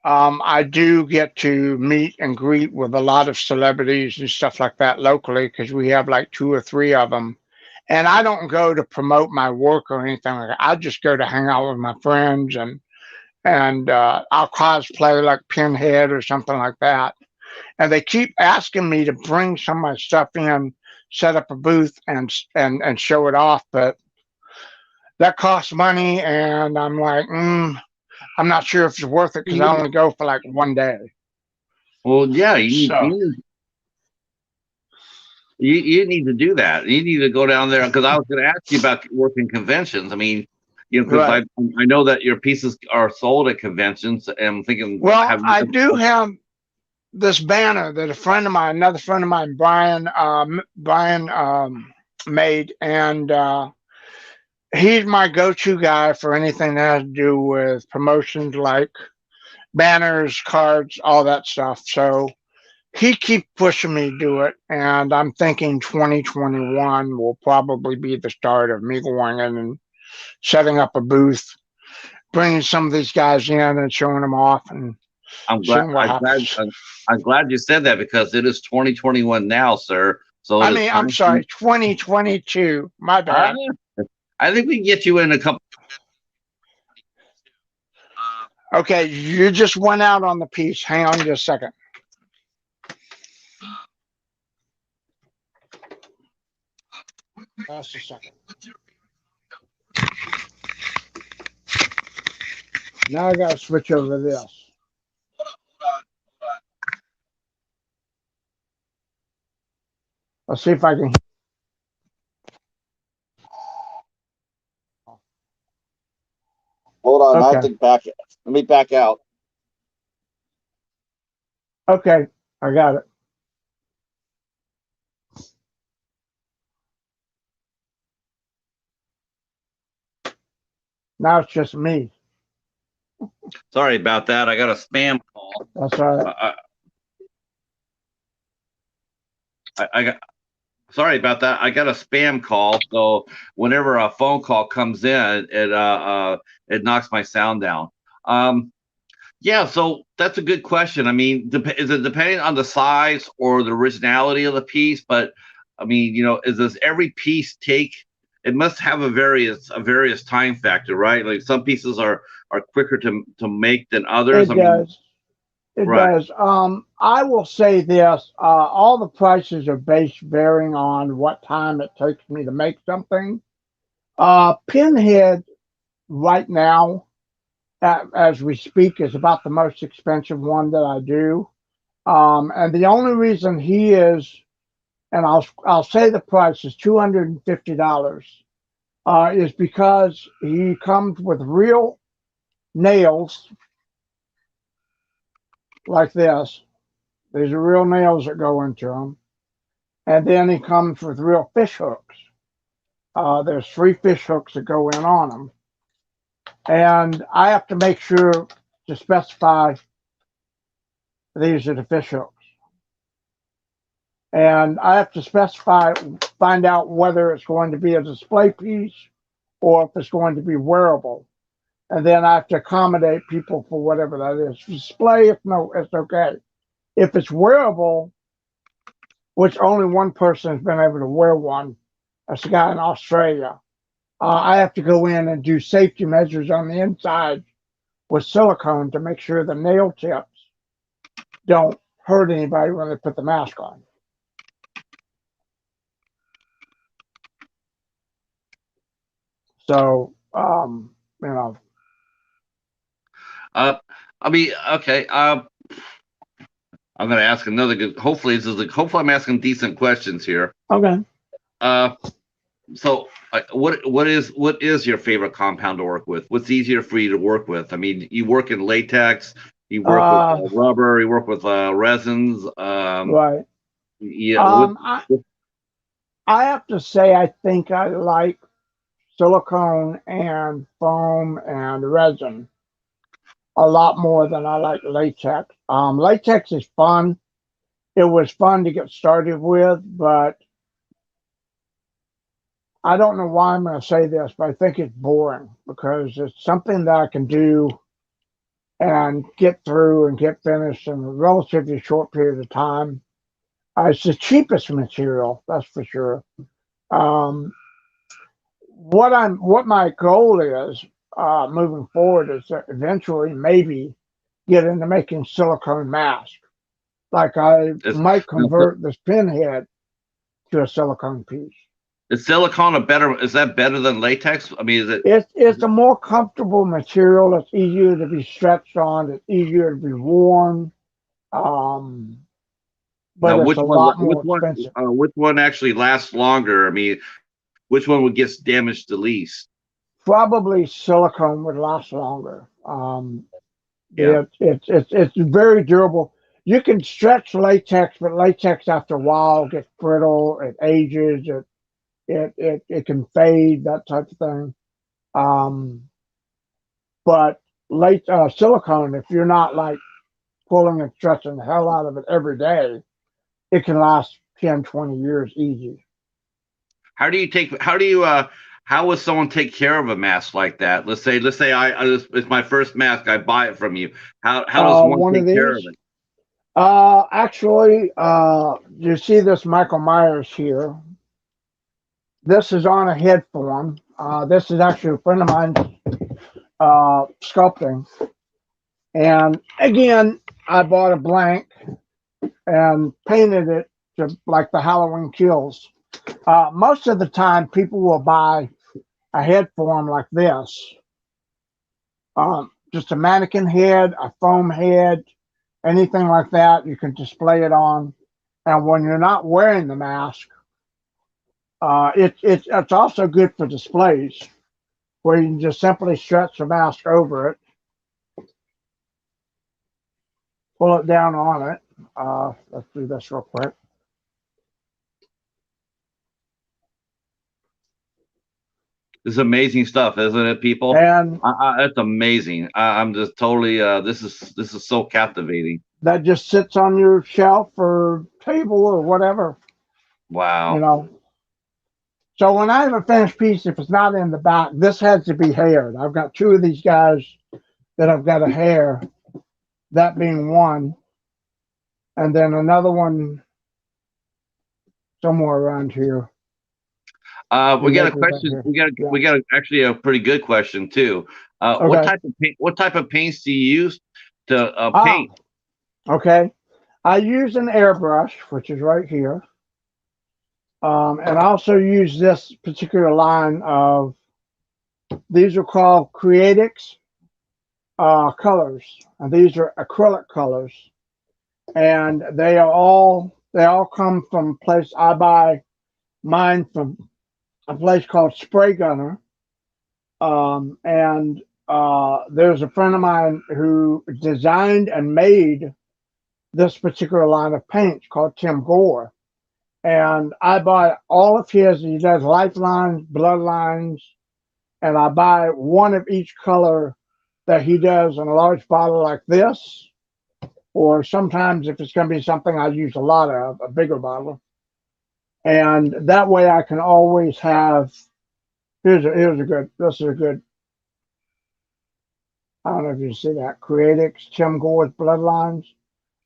I do get to meet and greet with a lot of celebrities and stuff like that locally because we have like two or three of them. And I don't go to promote my work or anything like that. I just go to hang out with my friends and I'll cosplay like Pinhead or something like that. And they keep asking me to bring some of my stuff in, set up a booth and show it off, but that costs money, and I'm like, I'm not sure if it's worth it because I only go for like one day. Well, yeah, So, you need to do that. You need to go down there because I was going to ask you about working conventions. I mean, because right. I know that your pieces are sold at conventions, and I'm thinking, Well, have you? I do have this banner that another friend of mine, Brian made, and he's my go-to guy for anything that has to do with promotions like banners, cards, all that stuff. So he keeps pushing me to do it, and I'm thinking 2021 will probably be the start of me going in and setting up a booth, bringing some of these guys in and showing them off and I'm glad. seeing what happens. I'm glad you said that because it is 2021 now, sir. So it I is mean, I'm time. sorry, 2022. My Uh, bad. I think we can get you in a couple. Okay, you just went out on the piece. Hang on just a second. Just a second. Now I got to switch over to this. Let's see if I can. on. I have Okay. to back it. Let me back out. Okay. I got it. Now it's just me. Sorry about that. I got a spam call. That's all right. I got. Sorry about that. I got a spam call. So whenever a phone call comes in, it knocks my sound down. Um, Yeah, so that's a good question. I mean, is it depending on the size or the originality of the piece? But I mean, does every piece take? It must have a various time factor, right? Like some pieces are quicker to make than others. It I mean, does. It right. does. I will say this: all the prices are based varying on what time it takes me to make something. Pinhead right now, as we speak, is about the most expensive one that I do. And the only reason he is, and I'll say the price is $250, is because he comes with real nails like this. These are real nails that go into them. And then he comes with real fish hooks. There's 3 fish hooks that go in on them. And I have to make sure to specify these are the fish hooks. And I have to find out whether it's going to be a display piece or if it's going to be wearable. And then I have to accommodate people for whatever that is. Display, if no, it's okay. If it's wearable, which only one person has been able to wear one, that's a guy in Australia. I have to go in and do safety measures on the inside with silicone to make sure the nail tips don't hurt anybody when they put the mask on. So, you know, Uh, I mean, okay. I'm going to ask another good. Hopefully I'm asking decent questions here. okay. Uh, So, what is your favorite compound to work with? What's easier for you to work with? I mean, you work in latex, you work with Uh, rubber, you work with resins. right. Yeah, Um, I, I have to say, I think I like silicone and foam and resin a lot more than I like latex. Latex is fun. It was fun to get started with, but I don't know why I'm going to say this, but I think it's boring because it's something that I can do and get through and get finished in a relatively short period of time. It's the cheapest material, that's for sure. Um, what my goal is moving forward is to eventually maybe get into making silicone masks. Like I is, might convert this pinhead to a silicone piece. is silicone a better? Is that better than latex? I mean, is it? It's a more comfortable material. It's easier to be stretched on. It's easier to be worn. Um, Now, but it's a lot more expensive. which one actually lasts longer? I mean, which one would get damaged the least? Probably silicone would last longer. Yeah. It's very durable. You can stretch latex, but latex after a while gets brittle. It ages. It can fade. That type of thing. Um, but silicone, if you're not like pulling and stretching the hell out of it every day, it can last 10, 20 years easy. How would someone take care of a mask like that? Let's say it's my first mask. I buy it from you. How does one One of take care of these. it? Actually, you see this Michael Myers here. This is on a head form. This is actually a friend of mine sculpting. And again, I bought a blank and painted it to like the Halloween Kills. Most of the time, people will buy a head form like this. Just a mannequin head, a foam head, anything like that. You can display it on. And when you're not wearing the mask, it's also good for displays. where you can just simply stretch the mask over it, pull it down on it. Let's do this real quick. This is amazing stuff, isn't it, people? And That's amazing. I'm just totally. This is so captivating. that just sits on your shelf or table or whatever, you Wow. know. So when I have a finished piece, if it's not in the back, this has to be haired. I've got two of these guys that I've got a hair, that being one, and then another one somewhere around here. We got a question. We got actually a pretty good question too. What Okay. type of paint? What type of paints do you use to Ah, paint? okay. I use an airbrush, which is right here. And I also use this particular line of, these are called Creatix colors. And these are acrylic colors. And they all come from a place. I buy mine from a place called Spray Gunner. And there's a friend of mine who designed and made this particular line of paints called Tim Gore. And I buy all of his. He does lifelines, bloodlines, and I buy one of each color that he does in a large bottle like this. Or sometimes, if it's going to be something I use a lot of, a bigger bottle. And that way I can always have. This is a good, I don't know if you see that, Creatix, Tim Gore's Bloodlines.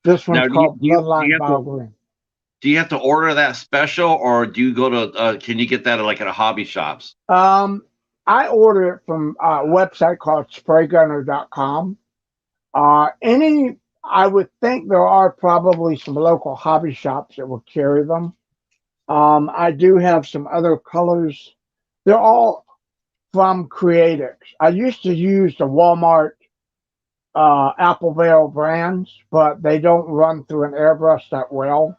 This Now, one's called Bloodline Bile Green. do you have to order that special, or do you go to? Can you get that like at a hobby shops? I order it from a website called spraygunner.com. I would think there are probably some local hobby shops that will carry them. I do have some other colors. They're all from Creatix. I used to use the Walmart Applevale brands, but they don't run through an airbrush that well.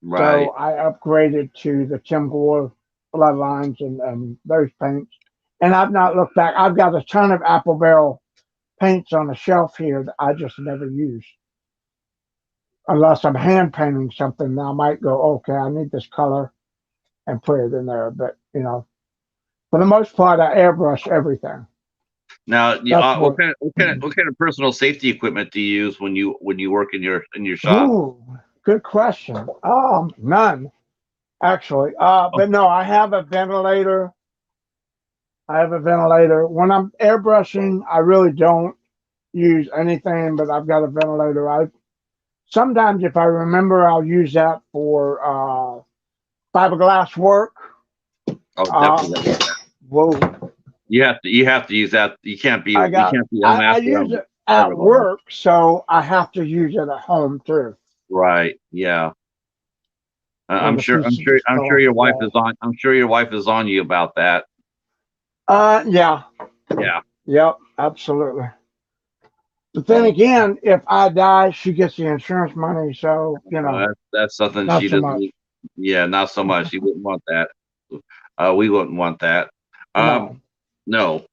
Right. So I upgraded to the Tim Gore Bloodlines and those paints. And I've not looked back. I've got a ton of Applevale paints on the shelf here that I just never use. Unless I'm hand painting something, I might go, okay, I need this color and put it in there. But, for the most part, I airbrush everything. Now, That's what. what kind of personal safety equipment do you use when you work in your shop? Ooh, good question. None actually. Oh, But no, I have a ventilator. I have a ventilator. When I'm airbrushing, I really don't use anything, but I've got a ventilator. I sometimes, if I remember, I'll use that for fiberglass work. oh, Uh, definitely. whoa, You have to use that. You can't be I unmasked use around it at fiberglass. work, so I have to use it at home too. Right. Yeah. When the piece just I'm fell sure off your the wife wall. is on. I'm sure your wife is on you about that. Yeah, Yeah. yep, absolutely. But then So again, if I die, she gets the insurance money, so that's something not she so doesn't. much. Yeah, not so much. She wouldn't want that. We wouldn't want that. Um, No. no.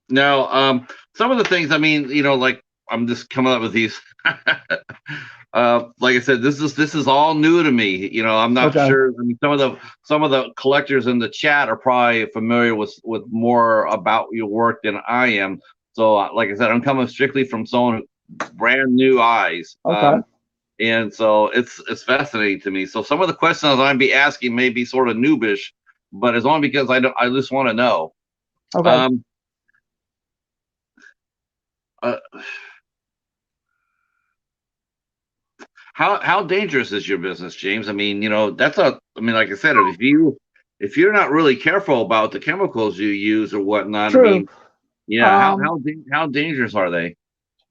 Now, some of the things. I mean, like I'm just coming up with these. Like I said, this is all new to me. I'm not Okay. sure. I mean, some of the collectors in the chat are probably familiar with more about your work than I am. So, like I said, I'm coming strictly from someone brand new eyes. Okay. And so it's fascinating to me. So some of the questions I'm be asking may be sort of noobish, but it's only because I just want to know. Okay. Um, uh, how dangerous is your business, James? I mean, that's a. I mean, like I said, if you're not really careful about the chemicals you use or whatnot, I True. mean, yeah, Um, how dangerous are they?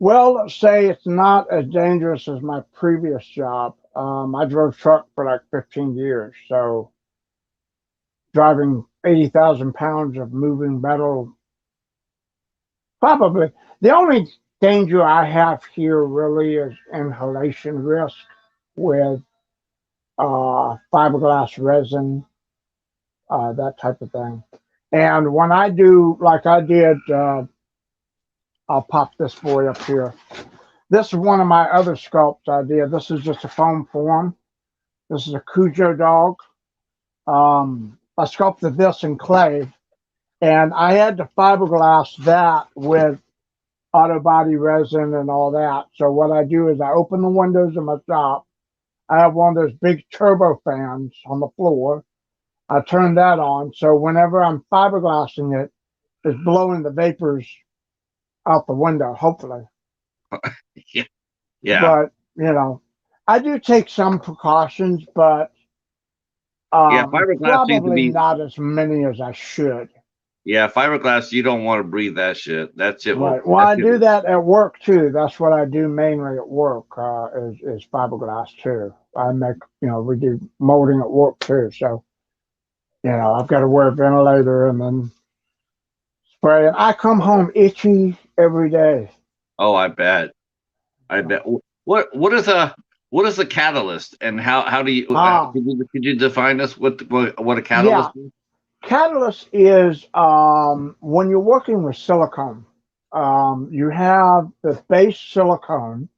well, let's say it's not as dangerous as my previous job. I drove truck for like 15 years, so driving 80,000 pounds of moving metal, probably. The only danger I have here really is inhalation risk with fiberglass resin, that type of thing. And when I do, like I did, I'll pop this boy up here. This is one of my other sculpts I did. This is just a foam form. This is a Cujo dog. I sculpted this in clay, and I had to fiberglass that with auto body resin and all that. So what I do is I open the windows in my shop. I have one of those big turbo fans on the floor. I turn that on, so whenever I'm fiberglassing it, it's blowing the vapors out the window, hopefully. Yeah. Yeah. But, I do take some precautions, but Yeah. Fiberglass needs to probably be. not as many as I should. Yeah, fiberglass. You don't want to breathe that shit. That shit will. Right. Well, That I shit do will. that at work too. That's what I do mainly at work, is fiberglass too. I make, we do molding at work too. So, I've got to wear a ventilator and then spray it. I come home itchy every day. Oh, I bet. I bet. What is a catalyst, and how do you Ah, could you define us what a yeah. catalyst is? Catalyst is when you're working with silicone, you have the base silicone,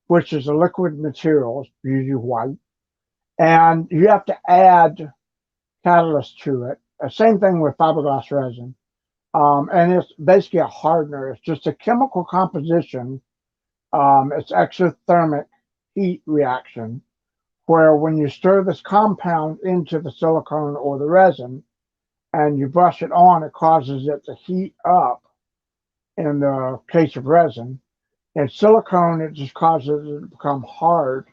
which is a liquid material, usually white, and you have to add catalyst to it. Same thing with fiberglass resin. And it's basically a hardener. It's just a chemical composition. It's exothermic heat reaction, where when you stir this compound into the silicone or the resin and you brush it on, it causes it to heat up in the case of resin. In silicone, it just causes it to become hard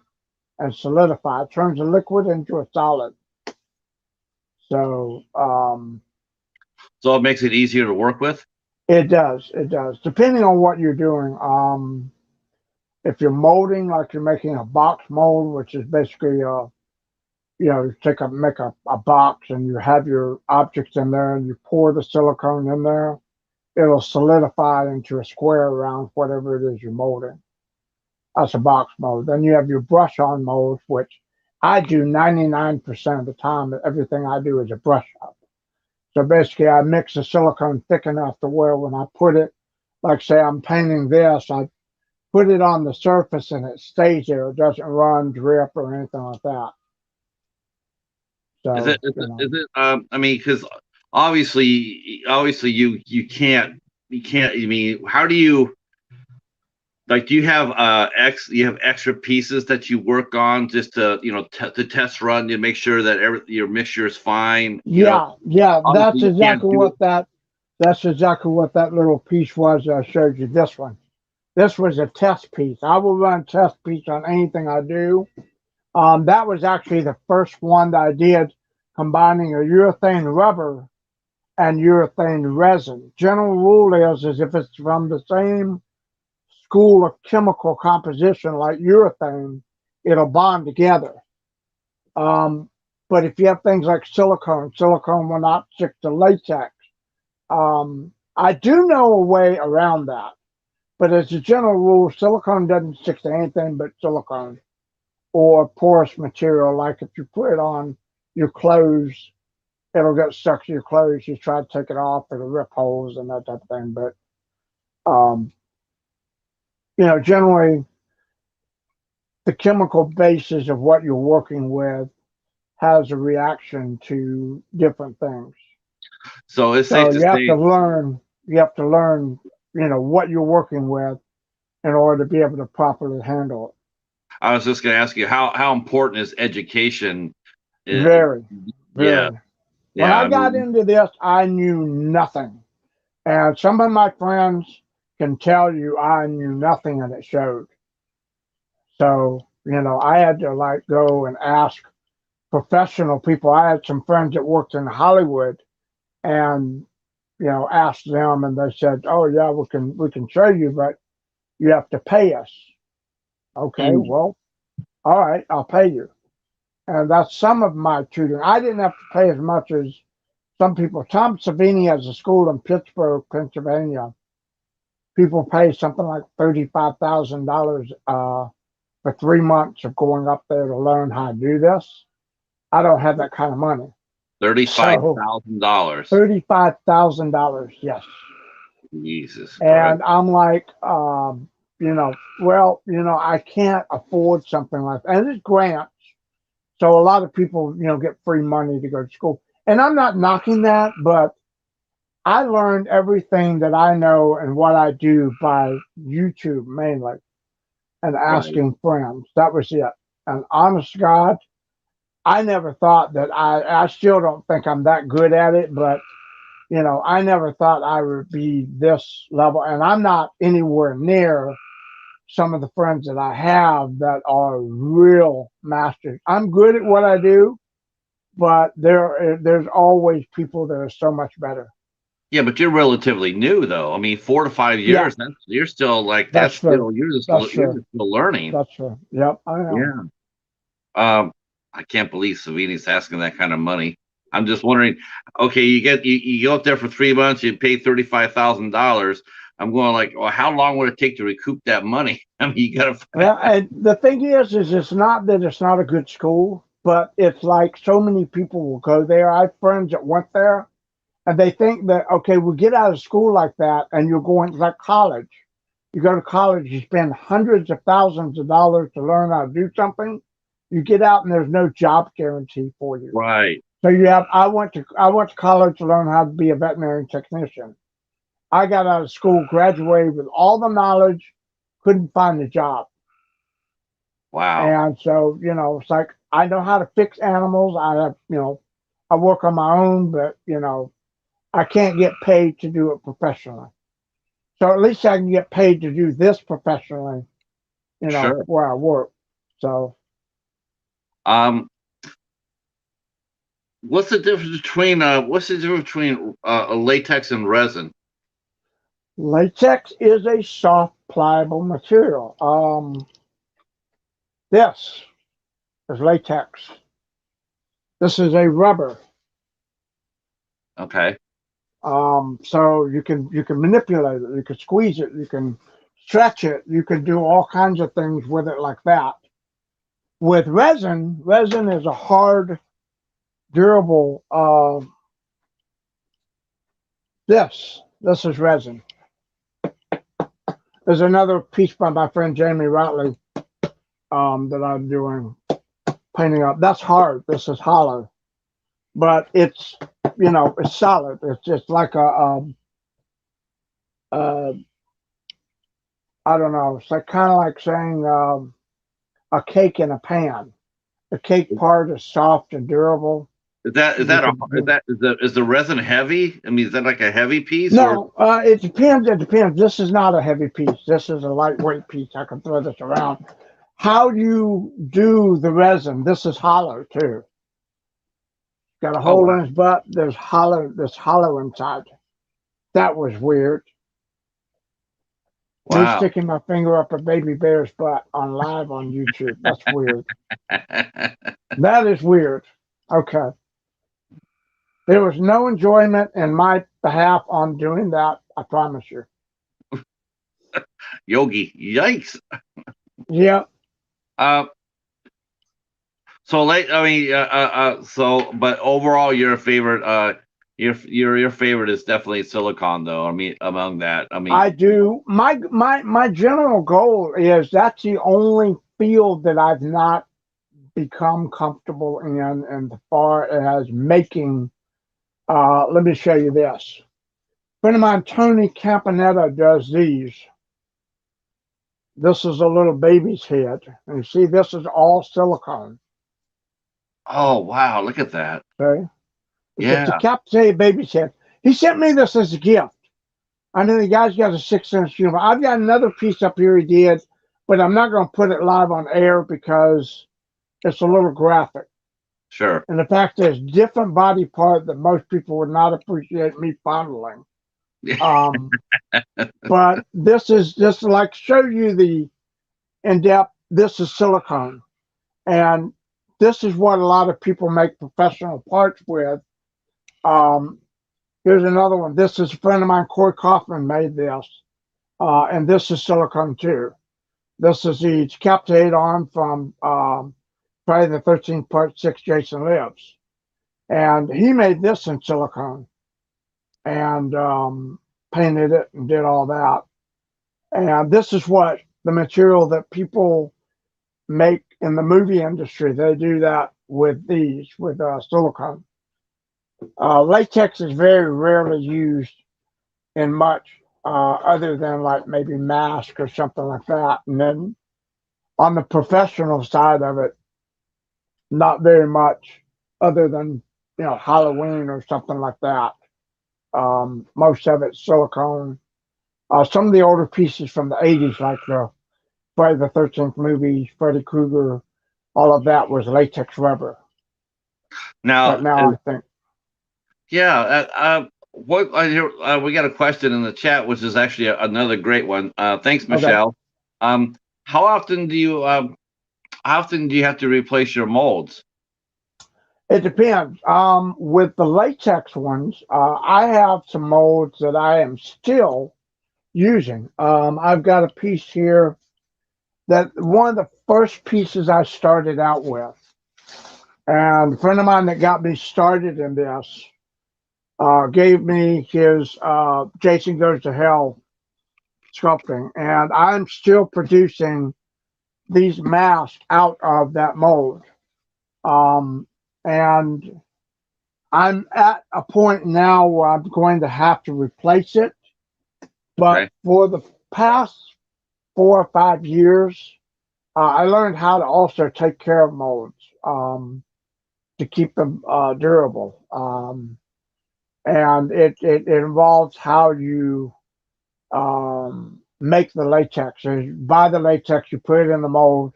and solidify. It turns a liquid into a solid. So So it makes it easier to work with. it does. It does. Depending on what you're doing. If you're molding, like you're making a box mold, which is basically you make a box and you have your objects in there and you pour the silicone in there, it'll solidify into a square around whatever it is you're molding. That's a box mold. Then you have your brush on molds, which I do 99% of the time. Everything I do is a brush up. So basically, I mix the silicone thick enough to where when I put it, like say I'm painting this, I put it on the surface and it stays there. It doesn't run, drip, or anything like that. Is it So, is it is it I mean, because obviously you can't. I mean, how do you, like, do you have you have extra pieces that you work on just to to test run to make sure that your mixture is fine, yeah, obviously you can't do it. that's exactly what that little piece was that I showed you. This one. This was a test piece. I will run test piece on anything I do. That was actually the first one that I did combining a urethane rubber and urethane resin. General rule is if it's from the same school of chemical composition like urethane, it'll bond together. Um, but if you have things like silicone will not stick to latex. I do know a way around that, but as a general rule, silicone doesn't stick to anything but silicone or porous material. Like if you put it on your clothes, it'll get stuck to your clothes. You try to take it off, it'll rip holes and that type of thing. But um, generally the chemical basis of what you're working with has a reaction to different things. So it's safe So to you have to say. learn. You have to learn. What you're working with in order to be able to properly handle I was just going to ask you how important is education? it. Uh, Very, yeah, very. When yeah. I I got mean, into this, I knew nothing. And some of my friends can tell you I knew nothing and it showed. So, I had to like go and ask professional people. I had some friends that worked in Hollywood and, asked them and they said, "Oh yeah, we can show you, but you have to pay us." Okay, mm, well, all right, I'll pay you. And that's some of my tutoring. I didn't have to pay as much as some people. Tom Savini has a school in Pittsburgh, Pennsylvania. People pay something like $35,000 for 3 months of going up there to learn how to do this. I don't have that kind of money. $35 So thousand dollars. $35,000, yes. Jesus Christ. And I'm like, well, I can't afford something like that. And it's grants. So a lot of people, get free money to go to school. And I'm not knocking that, but I learned everything that I know and what I do by YouTube mainly and Right. asking friends. That was it. And honest to God, I never thought that I still don't think I'm that good at it, but I never thought I would be this level. And I'm not anywhere near some of the friends that I have that are real masters. I'm good at what I do, but there's always people that are so much better. Yeah, but you're relatively new though. I mean, 4 to 5 years, Yeah, you're still like that's true. you're That's just true. still learning. That's true. Yep, I know. Yeah. I can't believe Savini's asking that kind of money. I'm just wondering, okay, you go up there for 3 months, you pay $35,000. I'm going like, well, how long would it take to recoup that money? I mean, you gotta Well, and the thing is it's not that it's not a good school, but it's like so many people will go there. I have friends that went there, and they think that okay, we get out of school like that, and you're going like college. You go to college, you spend hundreds of thousands of dollars to learn how to do something. You get out, and there's no job guarantee for you. right. So you have. I went to college to learn how to be a veterinary technician. I got out of school, graduated with all the knowledge, couldn't find a job. Wow. And so, it's like I know how to fix animals. I have, I work on my own, but, I can't get paid to do it professionally. So at least I can get paid to do this professionally, Sure. where I work. So Um, what's the difference between latex and resin? latex is a soft, pliable material. This is latex. This is a rubber. Okay. So you can manipulate it, you can squeeze it, you can stretch it, you can do all kinds of things with it like that. With resin, resin is a hard, durable. This is resin. There's another piece by my friend Jame that I'm doing painting up. That's hard. This is hollow, but it's solid. It's just like uh, I don't know. It's like kind of like saying a cake in a pan. The cake part is soft and durable. Is You that a can is do. that is the resin heavy? I mean, is that like a heavy piece or No, it depends. It depends. This is not a heavy piece. This is a lightweight piece. I can throw this around. How do you do the resin? This is hollow too. Got a oh hole wow. in its butt. There's hollow. There's hollow inside. That was weird. Me Wow. sticking my finger up a baby bear's butt on live on YouTube. That's weird. That is weird. Okay. There was no enjoyment in my behalf on doing that. I promise you. Yogi, yikes. Yeah. Uh, so late. I mean, so but overall, your favorite, your favorite is definitely silicon, though. I mean, among that, I mean, I do. My general goal is that's the only field that I've not become comfortable in, and as far as making. Let me show you this. A friend of mine, Tony Campanetta, does these. This is a little baby's head, and you see, this is all silicone. oh wow, look at that. Okay, it's a Yeah, decapitated baby's head. He sent me this as a gift. I know the guy's got a 6 inch humor. I've got another piece up here he did, but I'm not going to put it live on air because it's a little graphic. sure. And the fact is, different body part that most people would not appreciate me fondling. Um, but this is just like show you the in depth. This is silicone, and this is what a lot of people make professional parts with. Um, Here's another one. This is a friend of mine, Corey Kaufman, made this, and this is silicone too. This is the decapitated arm from Friday the 13th Part 6, Jason Lives. And he made this in silicone and painted it and did all that. And this is what the material that people make in the movie industry. They do that with these, with silicone. Latex is very rarely used in much other than like maybe mask or something like that. And then on the professional side of it, not very much other than, Halloween or something like that. Most of it's silicone. Some of the older pieces from the 80s, like the Friday the 13th movie, Freddy Krueger, all of that was latex rubber. But Now, now I think, yeah, what I hear, we got a question in the chat, which is actually another great one. Thanks, okay, Michelle. Um, how often do you have to replace your molds? it depends. With the latex ones, I have some molds that I am still using. I've got a piece here that one of the first pieces I started out with. And a friend of mine that got me started in this gave me his Jason Goes to Hell sculpting. And I'm still producing these masks out of that mold. And I'm at a point now where I'm going to have to replace it. But Okay. for the past 4 or 5 years, I learned how to also take care of molds to keep them durable. And it involves how you make the latex. So you buy the latex, you put it in the mold.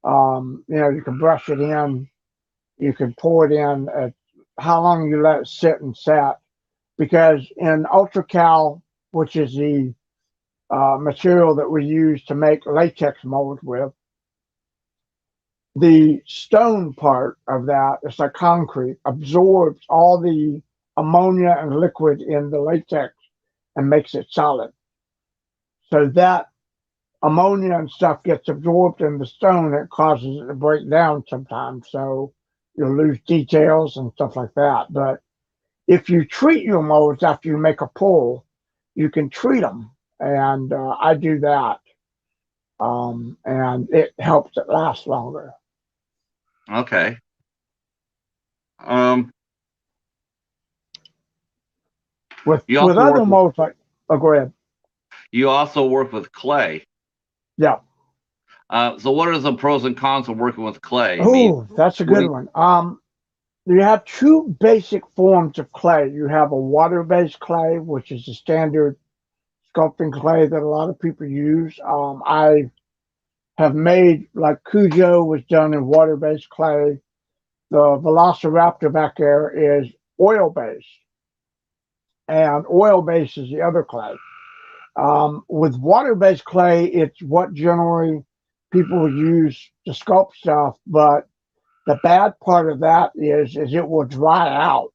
You can brush it in, you can pour it in. How long you let it sit and set? Because in UltraCal, which is the material that we use to make latex molds with, the stone part of that, it's like concrete, absorbs all the ammonia and liquid in the latex and makes it solid. So that ammonia and stuff gets absorbed in the stone. It causes it to break down sometimes. So you'll lose details and stuff like that. But if you treat your molds after you make a pull, you can treat them. And I do that. And it helps it last longer. Okay. Um, you With also other work with molds, like, oh, go ahead. you also work with clay. Yeah. So what are the pros and cons of working with clay? I mean, Oh, that's a what do good you, one. You have two basic forms of clay. You have a water-based clay, which is the standard sculpting clay that a lot of people use. I have made, like Cujo was done in water-based clay. The Velociraptor back there is oil-based, and oil-based is the other clay. With water-based clay, it's what generally people use to sculpt stuff, but the bad part of that is it will dry out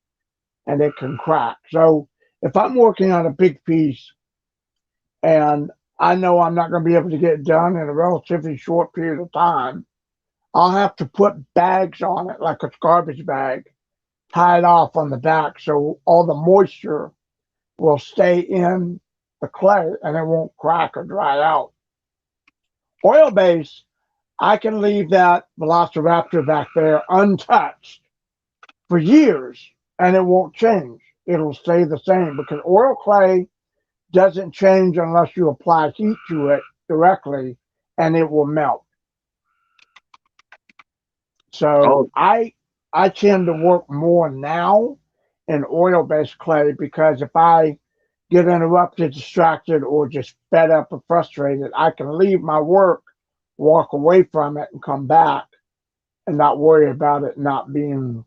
and it can crack. So if I'm working on a big piece and I know I'm not going to be able to get it done in a relatively short period of time, I'll have to put bags on it like a garbage bag, tie it off on the back so all the moisture will stay in the clay and it won't crack or dry out. Oil based, I can leave that Velociraptor back there untouched for years and it won't change. It'll stay the same because oil clay doesn't change unless you apply heat to it directly and it will melt. So oh, I tend to work more now in oil based clay because if I get interrupted, distracted, or just fed up or frustrated, I can leave my work, walk away from it, and come back and not worry about it not being,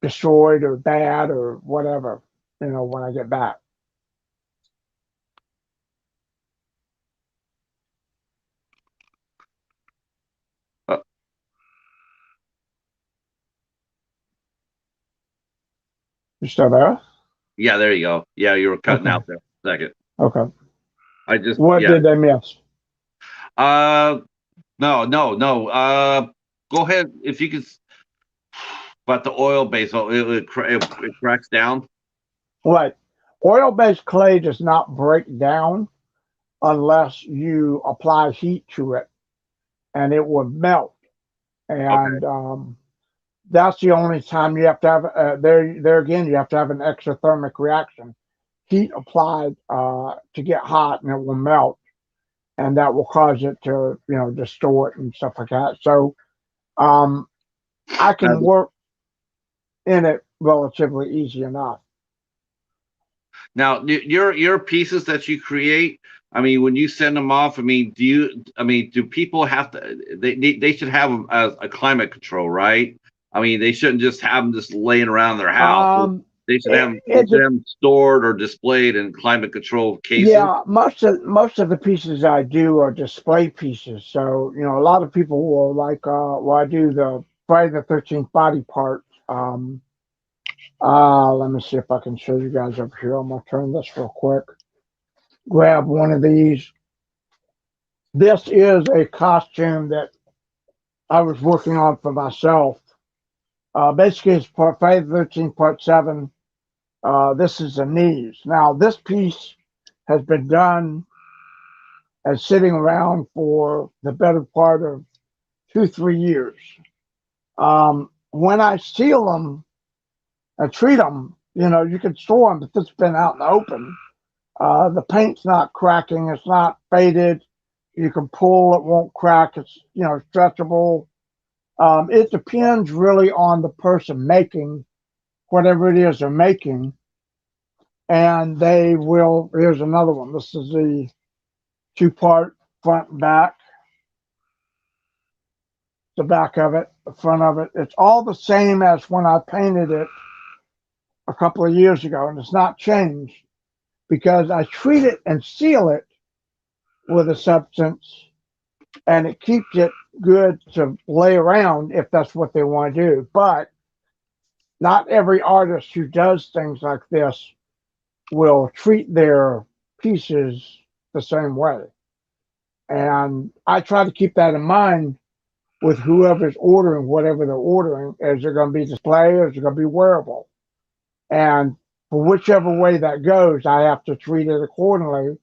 destroyed or bad or whatever, when I get back. uh, You still there? yeah, there you go. Yeah, you were cutting Okay. out there for a second. Okay. I just What yeah. did they miss? Uh no, no, no. Go ahead if you could but the oil base, it cracks down. Right. Oil-based clay does not break down unless you apply heat to it, and it will melt. Okay. And that's the only time you have to have there again you have to have an exothermic reaction, heat applied to get hot, and it will melt, and that will cause it to distort and stuff like that. So um, I Now, can work in it relatively easy enough. your pieces that you create. I mean, when you send them off, I mean, do you? I mean, do people have to? They should have them as a climate control, right? I mean, they shouldn't just have them just laying around their house. Um, They should it, have it them stored or displayed in climate controlled cases. Yeah, most of the pieces I do are display pieces. So a lot of people will like. Well, I do the Friday the 13th body part. Let me see if I can show you guys over here. I'm gonna turn this real quick. Grab one of these. This is a costume that I was working on for myself. Basically, it's part Friday the 13th, part 7. This is the knees. Now, this piece has been done and sitting around for the better part of 2, 3 years. When I seal them and treat them, you can store them if it's been out in the open. The paint's not cracking, it's not faded. You can pull, it won't crack. It's stretchable. It depends really on the person making whatever it is they're making, and they will. Here's another one. This is the two-part front and back. The back of it, the front of it. It's all the same as when I painted it a couple of years ago, and it's not changed because I treat it and seal it with a substance, and it keeps it good to lay around if that's what they want to do. But not every artist who does things like this will treat their pieces the same way. And I try to keep that in mind with whoever's ordering whatever they're ordering. Is it going to be display or is it going to be wearable? And for whichever way that goes, I have to treat it accordingly.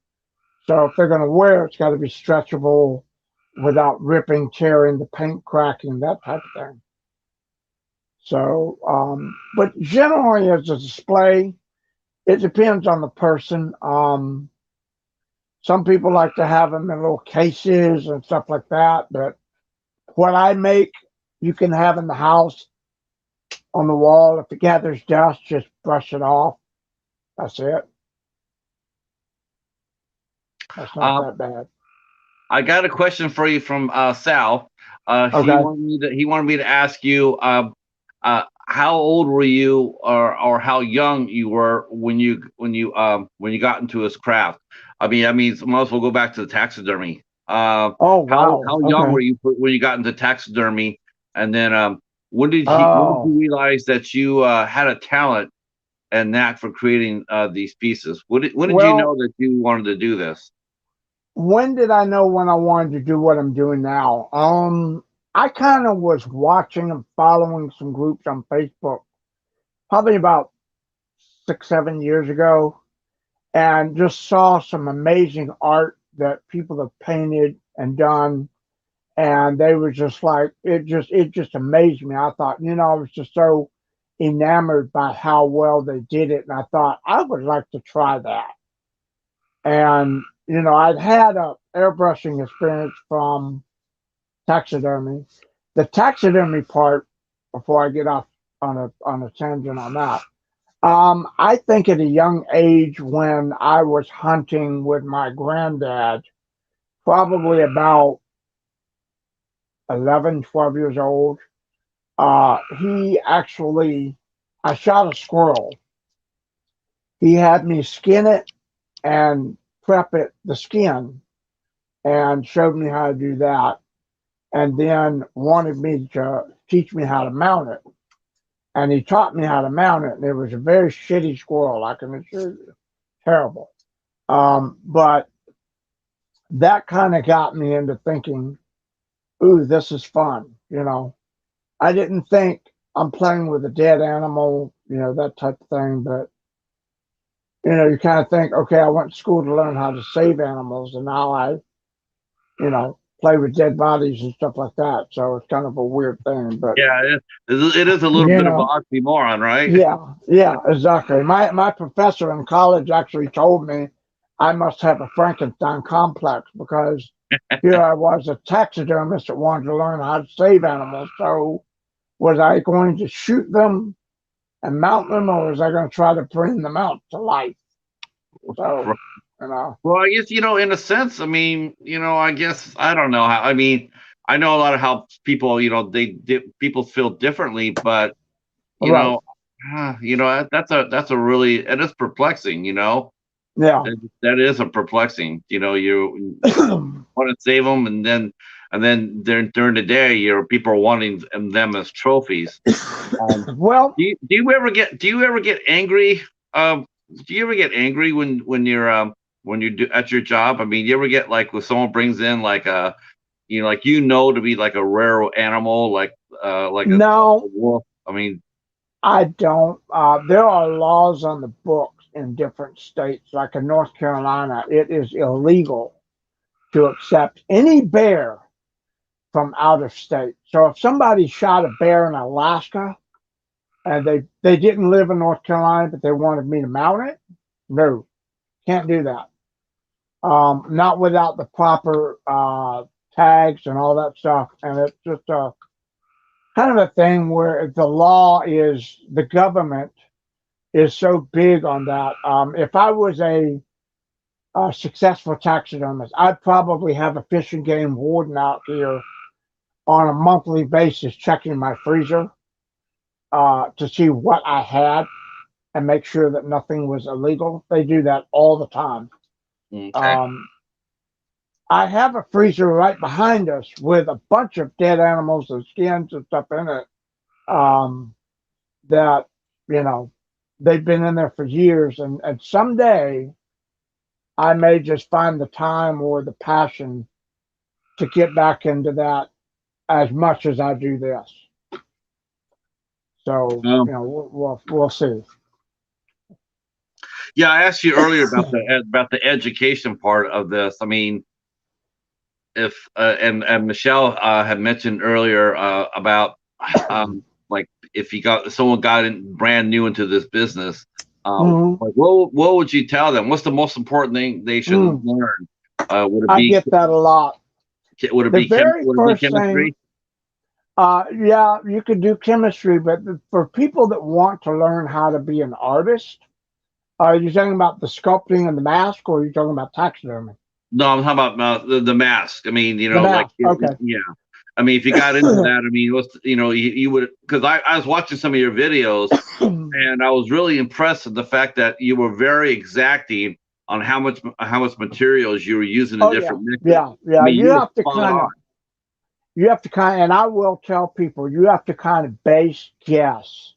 So if they're going to wear it, it's got to be stretchable without ripping, tearing, the paint cracking, that type of thing. So, but generally as a display, it depends on the person. Some people like to have them in little cases and stuff like that. But what I make, you can have in the house on the wall. If it gathers dust, just brush it off. That's it. That's not Um, that bad. I got a question for you from Sal. Okay. He wanted me to ask you how old were you or how young you were when you got into his craft. I mean, might as well go back to the taxidermy. Oh, wow. How young were Okay. you when you got into taxidermy, and then when did Oh, you realize that you had a talent and knack for creating these pieces? When did you know well, that you wanted to do this? when did I know when I wanted to do what I'm doing now? I kind of was watching and following some groups on Facebook probably about 6, 7 years ago, and just saw some amazing art that people have painted and done. And they were just like, it just amazed me. I thought, I was just so enamored by how well they did it. And I thought, I would like to try that. And, I'd had a airbrushing experience from taxidermy. The taxidermy part, before I get off on a tangent on that, I think at a young age when I was hunting with my granddad, probably about 11, 12 years old, he actually, I shot a squirrel. He had me skin it and prep it, the skin, and showed me how to do that. And then wanted me to teach me how to mount it. And he taught me how to mount it. And it was a very shitty squirrel, I can assure you. Terrible. But that kind of got me into thinking, ooh, this is fun. I didn't think I'm playing with a dead animal, that type of thing. But you kind of think, okay, I went to school to learn how to save animals, and now I, play with dead bodies and stuff like that. So it's kind of a weird thing, but Yeah, it is a little you bit of an know, oxymoron, right? yeah, exactly. My professor in college actually told me I must have a Frankenstein complex because here I was, a taxidermist that wanted to learn how to save animals. So was I going to shoot them and mount them, or was I going to try to bring them out to life? So, you know, Well, I guess, in a sense, I mean, I guess I don't know how. I mean, I know a lot of how people, people feel differently, but you right. know, that's a really, it is perplexing. Yeah. That is a perplexing. You want to save them, and then during the day, people are wanting them as trophies. Um, Well, do you ever get angry? Um, do you ever get angry when you're at your job? I mean, you ever get like when someone brings in like a to be like a rare animal, like a no, wolf? I mean, I don't. There are laws on the books in different states, like in North Carolina, it is illegal to accept any bear from out of state. So if somebody shot a bear in Alaska and they didn't live in North Carolina, but they wanted me to mount it, no, can't do that. Not without the proper tags and all that stuff. And it's just a kind of a thing where the law is the government is so big on that. If I was a successful taxidermist, I'd probably have a fish and game warden out here on a monthly basis checking my freezer to see what I had and make sure that nothing was illegal. They do that all the time. okay. Um, I have a freezer right behind us with a bunch of dead animals and skins and stuff in it that, you know, they've been in there for years. And someday I may just find the time or the passion to get back into that as much as I do this. So, Um, we'll see. yeah, I asked you earlier about the education part of this. I mean, if and Michelle had mentioned earlier about like if someone got in brand new into this business, Mhm. like what would you tell them? What's the most important thing they should Mm. learn? Would it I be get that a lot. The very would it be first thing, chemistry? yeah, you could do chemistry, but for people that want to learn how to be an artist, are you talking about the sculpting and the mask, or are you talking about taxidermy? No, I'm talking about the mask. I mean, The like mask. Okay. yeah. I mean, if you got into that, I mean, you would, because I was watching some of your videos and I was really impressed with the fact that you were very exacting on how much materials you were using in Oh yeah, different mixes. yeah, I yeah. mean, you were spot on. And I will tell people, you have to kind of base guess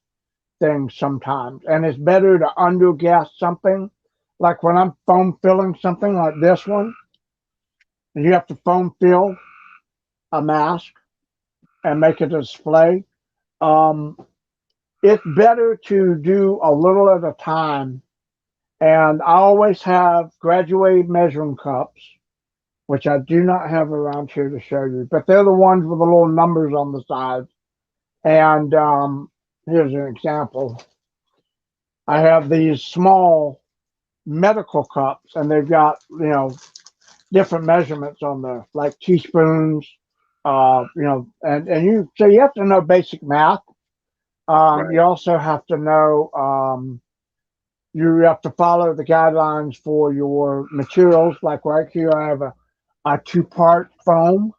things sometimes, and it's better to under guess something. Like when I'm foam filling something like this one, and you have to foam fill a mask and make a display. Um, it's better to do a little at a time. And I always have graduated measuring cups, which I do not have around here to show you, but they're the ones with the little numbers on the side. And here's an example. I have these small medical cups, and they've got, different measurements on there, like teaspoons, and you have to know basic math. Right. You also have to know, you have to follow the guidelines for your materials. Like right here, I have a two-part foam,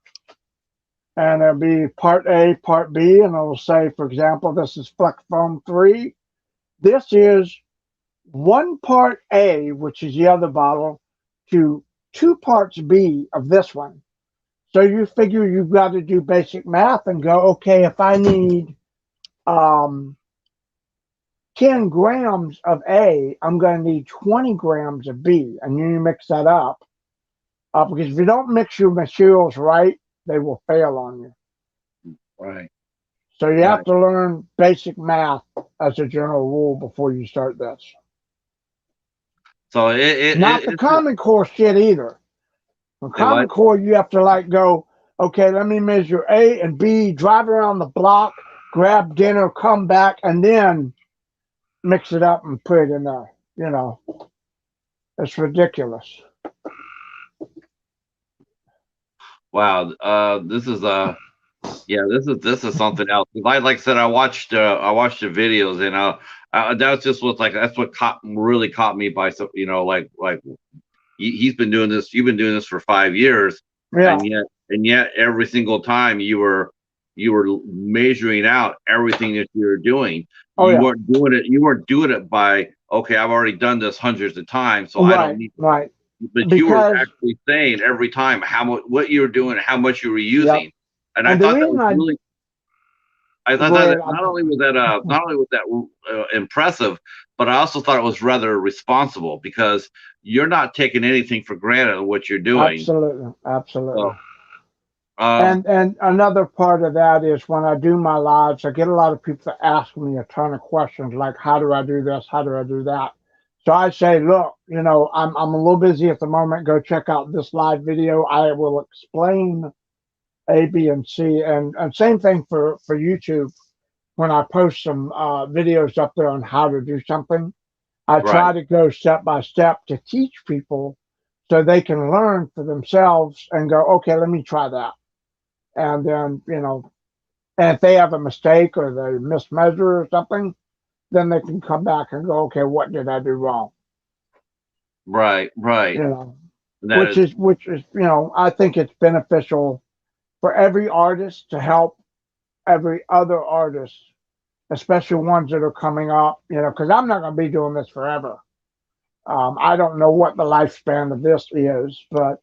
and there'll be part A, part B, and it'll say, for example, this is Flex Foam 3. This is one part A, which is the other bottle, to two parts B of this one. So you figure you've got to do basic math and go, okay, if I need um, 10 grams of A, I'm going to need 20 grams of B. And you mix that up. Because if you don't mix your materials right, they will fail on you. Right. So you have Right. to learn basic math as a general rule before you start this. So Not the it's a, Common Core shit either. The say Common what? Core, you have to like go, okay, let me measure A and B, drive around the block, grab dinner, come back, and then mix it up and put it in there. You know, it's ridiculous. Wow. This is yeah, this is something else. Like I said, I watched the videos, and that's just what's like that's what really caught me by some, like he's been doing this. You've been doing this for 5 years, Yeah. and yet every single time you were measuring out everything that you were doing. Oh You yeah. weren't doing it. You weren't doing it by, okay, I've already done this hundreds of times, so I don't Right. need. Right. But you were Because actually saying every time how much, what you were doing, how much you were yep. using, and I And the thought that reason was I really. I thought go that ahead, not only was that impressive, but I also thought it was rather responsible because you're not taking anything for granted of what you're doing. absolutely, absolutely. So, um, And another part of that is when I do my lives, I get a lot of people that ask me a ton of questions like, how do I do this? How do I do that? So I say, look, I'm a little busy at the moment. Go check out this live video. I will explain A, B, and C, and same thing for YouTube. When I post some videos up there on how to do something, I right, try to go step by step to teach people so they can learn for themselves and go, okay, let me try that. And then, and if they have a mistake or they mismeasure or something, then they can come back and go, okay, what did I do wrong? right, right. You know, That is which is, I think it's beneficial for every artist to help every other artist, especially ones that are coming up, because I'm not going to be doing this forever. I don't know what the lifespan of this is, but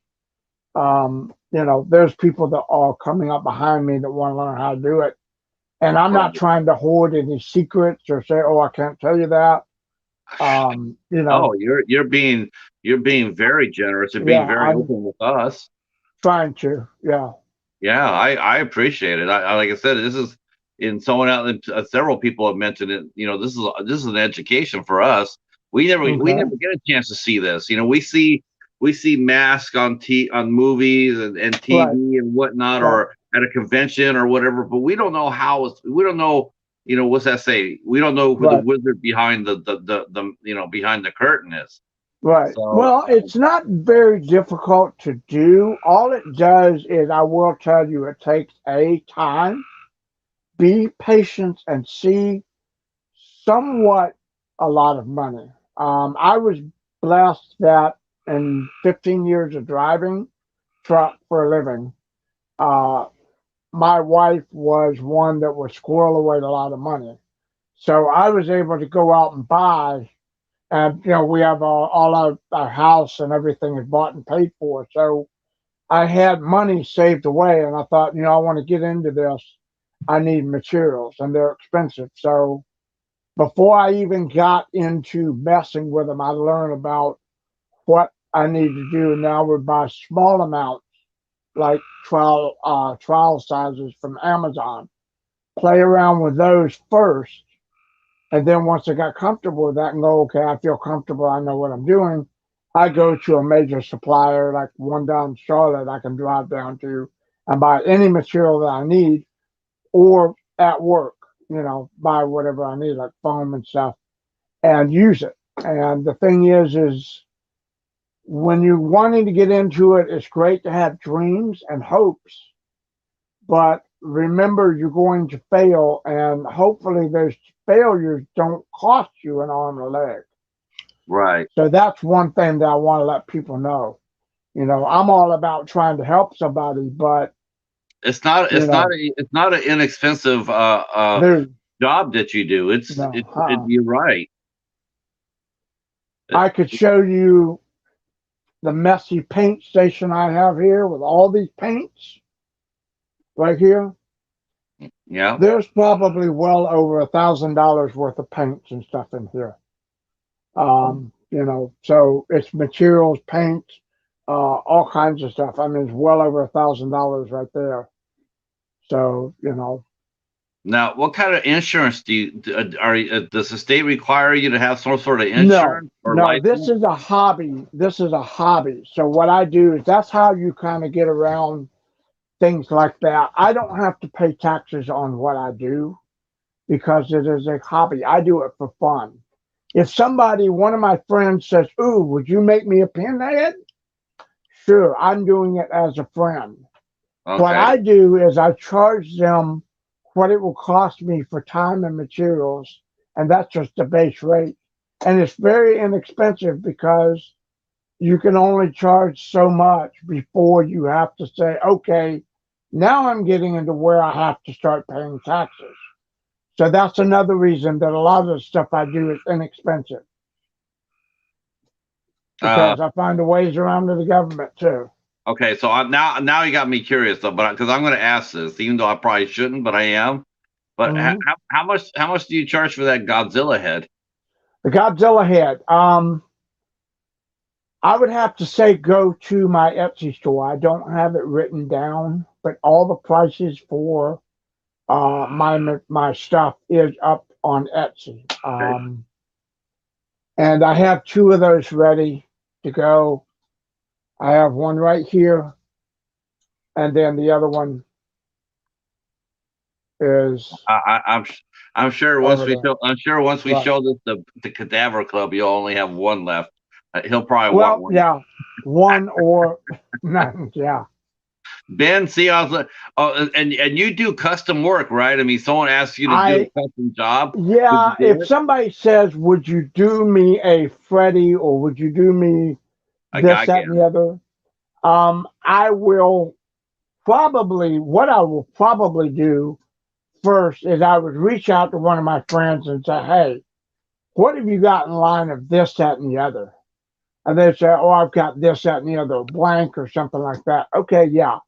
there's people that are coming up behind me that want to learn how to do it. And I'm not right. trying to hoard any secrets or say, oh, I can't tell you that. Oh, you're being very generous and being Yeah, very I'm open with us. trying to. Yeah. Yeah, I appreciate it. Like I said, this is in someone else. Several people have mentioned it. This is an education for us. We Okay. never get a chance to see this. We see masks on movies and Right. TV and whatnot, Right. or at a convention or whatever. But we don't know we don't know. What's that say? We don't know who the Right. wizard behind the behind the curtain is. Right. So Well, it's not very difficult to do. All it does is, I will tell you, it takes A, time, B, patience, and C, somewhat a lot of money. I was blessed that in 15 years of driving truck for a living, uh, my wife was one that would squirrel away a lot of money. So I was able to go out and buy, and we have all our house and everything is bought and paid for. So I had money saved away, and I thought, I want to get into this. I need materials, and they're expensive. So before I even got into messing with them, I learned about what I need to do. And now we buy small amounts, like trial sizes from Amazon. Play around with those first, and then once I got comfortable with that and go, okay, I feel comfortable, I know what I'm doing, I go to a major supplier like one down in Charlotte I can drive down to and buy any material that I need, or at work, buy whatever I need, like foam and stuff, and use it. And the thing is when you're wanting to get into it, it's great to have dreams and hopes, but remember you're going to fail, and hopefully those failures don't cost you an arm or a leg. right. So that's one thing that I want to let people know. I'm all about trying to help somebody, but you know, It's not an inexpensive dude, job that you do. no, You're right. It, I could show you the messy paint station I have here with all these paints right here. yeah. There's probably well over $1,000 worth of paints and stuff in here. So it's materials, paint, all kinds of stuff. I mean, it's well over $1,000 right there. So, Now, what kind of insurance does the state require you to have some sort of No, insurance or no, this license? is a hobby. This is a hobby. So what I do is that's how you kind of get around things like that. I don't have to pay taxes on what I do because it is a hobby. I do it for fun. If somebody, one of my friends says, "Ooh, would you make me a pinhead?" Sure, I'm doing it as a friend. What Okay. I do is I charge them what it will cost me for time and materials, and that's just the base rate. And it's very inexpensive because you can only charge so much before you have to say, okay, now I'm getting into where I have to start paying taxes. So that's another reason that a lot of the stuff I do is inexpensive Uh, because I find the ways around to the government too. okay. So now you got me curious though, but because I'm going to ask this, even though I probably shouldn't, but I am. But Mhm. how much do you charge for that Godzilla head? The Godzilla head. I would have to say go to my Etsy store. I don't have it written down, but all the prices for my stuff is up on Etsy. Okay. And I have two of those ready to go. I have one right here, and then the other one is I'm sure once over we there. show I'm sure once we Right. show this the Cadaver Club, you'll only have one left. He'll probably want Well, one. yeah, one or none. Yeah. Ben, see, I was like, oh, and you do custom work, right? I mean, someone asks you to do I a custom job. Would you Yeah. do If it? somebody says, "Would you do me a Freddy?" or "Would you do me this, I that, get and the other?" I will probably. What I will probably do first is I would reach out to one of my friends and say, "Hey, what have you got in line of this, that, and the other?" And they say, "Oh, I've got this, that, and the other, blank or something like that." Okay, yeah.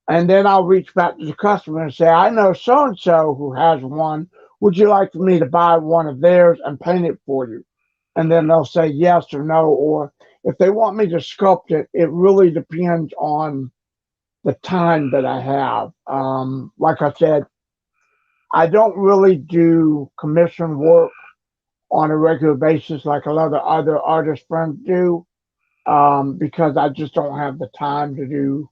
And then I'll reach back to the customer and say, "I know so and so who has one. Would you like for me to buy one of theirs and paint it for you?" And then they'll say yes or no. Or if they want me to sculpt it, it really depends on the time that I have. Like I said, I don't really do commission work on a regular basis like a lot of other artist friends do, because I just don't have the time to do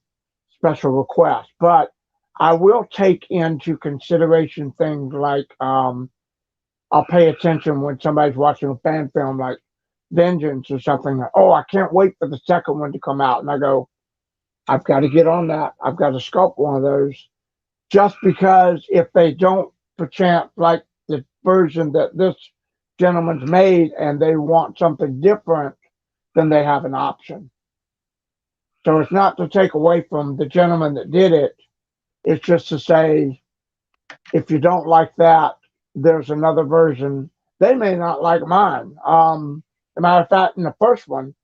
special requests. But I will take into consideration things like I'll pay attention when somebody's watching a fan film like Vengeance or something. Like, oh, I can't wait for the second one to come out. And I go, I've got to get on that. I've got to sculpt one of those. Just because if they don't, perchance, like the version that this gentleman's made and they want something different, then they have an option. So it's not to take away from the gentleman that did it. It's just to say, if you don't like that, there's another version. They may not like mine. As a matter of fact, in the first one,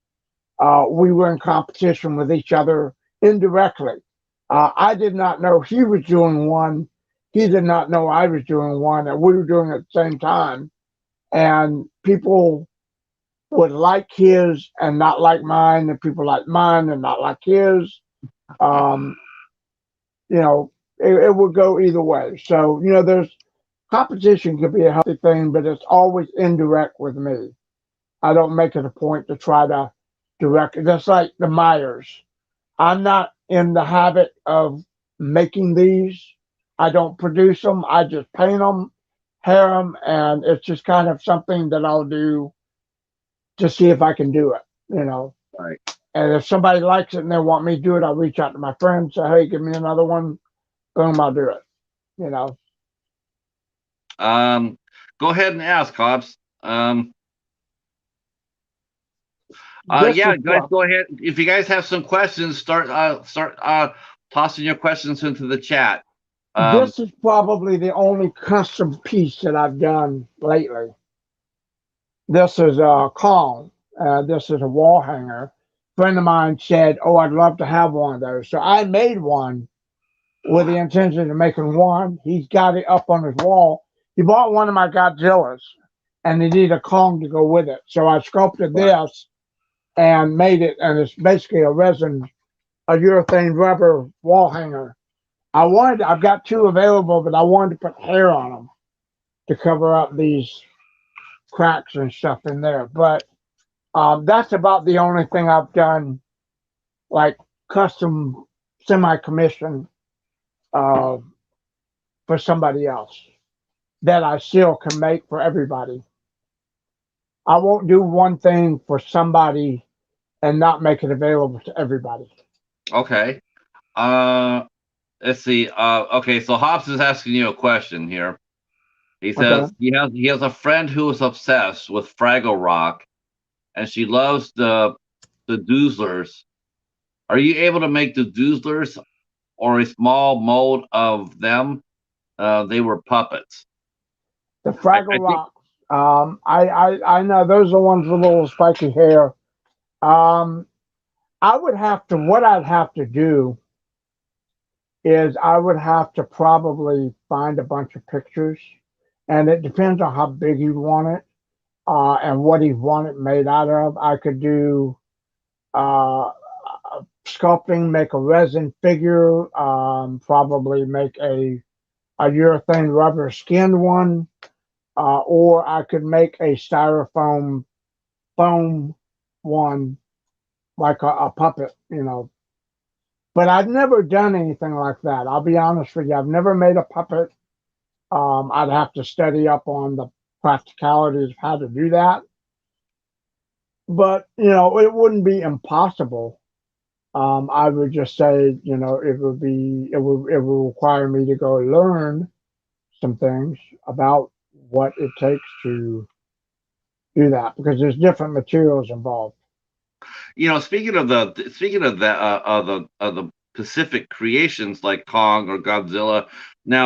we were in competition with each other indirectly. I did not know he was doing one. He did not know I was doing one, and we were doing it at the same time. And people would like his and not like mine, and people like mine and not like his. Um, it would go either way. So, there's competition could be a healthy thing, but it's always indirect with me. I don't make it a point to try to direct it. Just like the Myers. I'm not in the habit of making these. I don't produce them. I just paint them, hair them, and it's just kind of something that I'll do to see if I can do it. Right. And if somebody likes it and they want me to do it, I'll reach out to my friends, say, hey, give me another one. Boom, I'll do it. Um, Go ahead and ask, Hobbs. This Yeah, is guys, pro- go ahead. If you guys have some questions, start tossing your questions into the chat. Um, this is probably the only custom piece that I've done lately. This is a Kong. This is a wall hanger. A friend of mine said, "Oh, I'd love to have one of those." So I made one with the intention of making one. He's got it up on his wall. He bought one of my Godzillas, and he needed a Kong to go with it. So I sculpted right. this and made it, and it's basically a urethane rubber wall hanger. I've got two available, but I wanted to put hair on them to cover up these cracks and stuff in there. But that's about the only thing I've done, like custom semi-commission uh, for somebody else that I still can make for everybody. I won't do one thing for somebody and not make it available to everybody. Okay. Uh, let's see. Okay. So Hobbs is asking you a question here. He Okay. says he has a friend who is obsessed with Fraggle Rock, and she loves the Doozlers. Are you able to make the Doozlers or a small mold of them? They were puppets. The I Fraggle think. Rocks. I know those are the ones with little spiky hair. Um, I would have to. What I'd have to do is I would have to probably find a bunch of pictures, and it depends on how big you want it and what you want it made out of. I could do uh, sculpting, make a resin figure, probably make a urethane rubber skinned one, or I could make a styrofoam foam one like a puppet, you know. But I've never done anything like that. I'll be honest with you. I've never made a puppet. I'd have to study up on the practicalities of how to do that. But, you know, it wouldn't be impossible. I would just say, you know, it would require me to go learn some things about what it takes to do that because there's different materials involved. Speaking of the Pacific creations like Kong or Godzilla.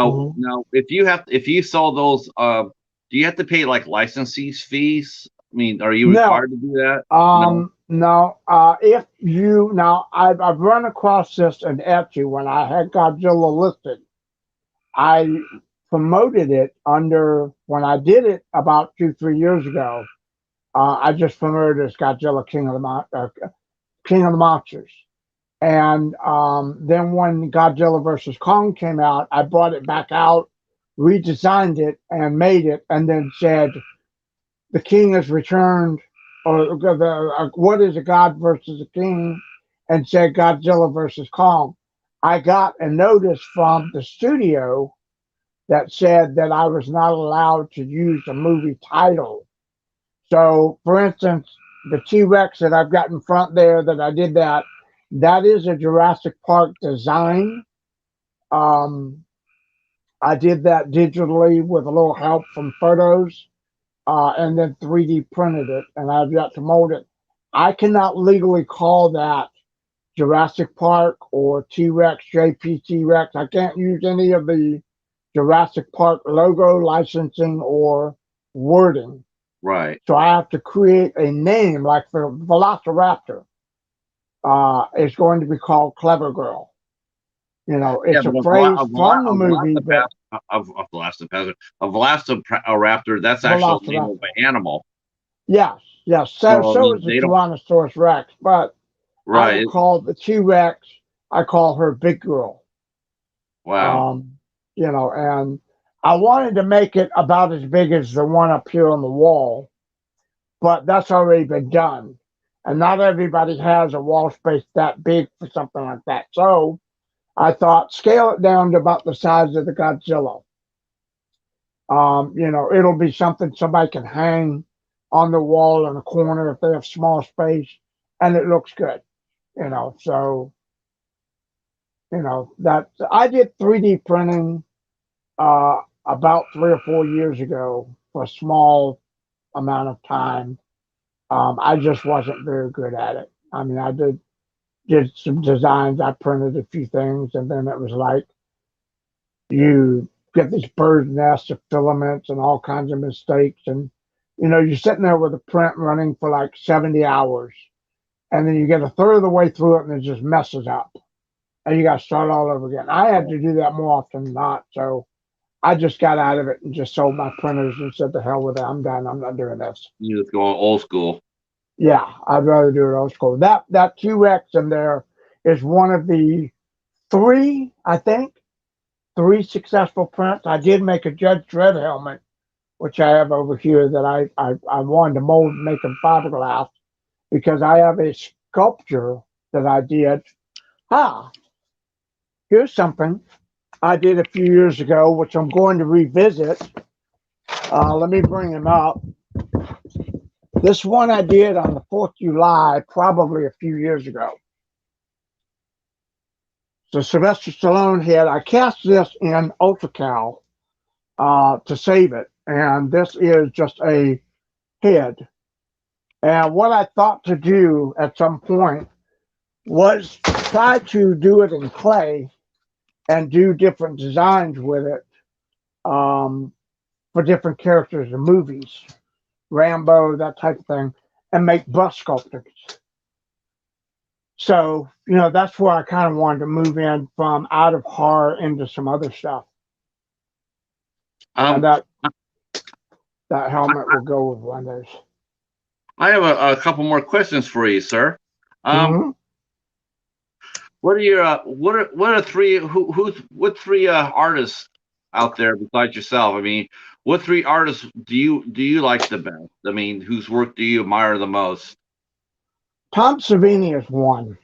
Mhm. Now, if you sell those, do you have to pay like licensees fees? I mean, are you No, required to do that? No. no. If you now, I've run across this in Etsy when I had Godzilla listed. I promoted it under when I did it about 2 3 years ago. I just promoted it as Godzilla King of the Monsters. And then when Godzilla versus Kong came out, I brought it back out, redesigned it, and made it, and then said the king has returned, or what is a god versus a king, and said Godzilla versus Kong. I got a notice from the studio that said that I was not allowed to use the movie title. So, for instance, the T Rex that I've got in front there that I did that is a Jurassic Park design. Um, I did that digitally with a little help from photos and then 3D printed it, and I've got to mold it. I cannot legally call that Jurassic Park or T Rex, JP Rex. I can't use any of the Jurassic Park logo, licensing, or wording. Right. So I have to create a name like the Velociraptor. It's going to be called Clever Girl. You know, Yeah, it's a but phrase from the movie, but a Velociraptor. That's actual name of Velociraptor. an animal. Yes, yes. So, So I so mean, is the they don't. Tyrannosaurus Rex, but I would Right. call the T Rex. I call her Big Girl. Wow. Um, you know, and I wanted to make it about as big as the one up here on the wall, but that's already been done. And not everybody has a wall space that big for something like that. So I thought scale it down to about the size of the Godzilla. You know, it'll be something somebody can hang on the wall in a corner if they have small space, and it looks good. You know, so you know that I did 3D printing about 3 or 4 years ago for a small amount of time. I just wasn't very good at it. I mean, I did some designs. I printed a few things, and then it was like you get these bird nests of filaments and all kinds of mistakes, and you know you're sitting there with a print running for like 70 hours, and then you get a third of the way through it, and it just messes up, and you got to start all over again. I had to do that more often than not, so I just got out of it and just sold my printers and said, "The hell with it, I'm done. I'm not doing this." You just going old school. Yeah, I'd rather do it old school. That T Rex in there is one of the three, I think. 3 successful prints. I did make a Judge Dredd helmet, which I have over here that I wanted to mold and make in fiberglass because I have a sculpture that I did. Ah, here's something I did a few years ago, which I'm going to revisit. Let me bring him up. This one I did on the 4th of July, probably a few years ago. So Sylvester Stallone head. I cast this in Ultracal to save it. And this is just a head. And what I thought to do at some point was try to do it in clay and do different designs with it for different characters in movies, Rambo, that type of thing, and make bust sculptures. So, that's where I kind of wanted to move in from out of horror into some other stuff. And Um, that helmet will go with one of those. I have a couple more questions for you, sir. Mm-hmm. What are your what are three what three artists out there besides yourself? I mean, what three artists do you like the best? I mean, whose work do you admire the most? Tom Savini is one.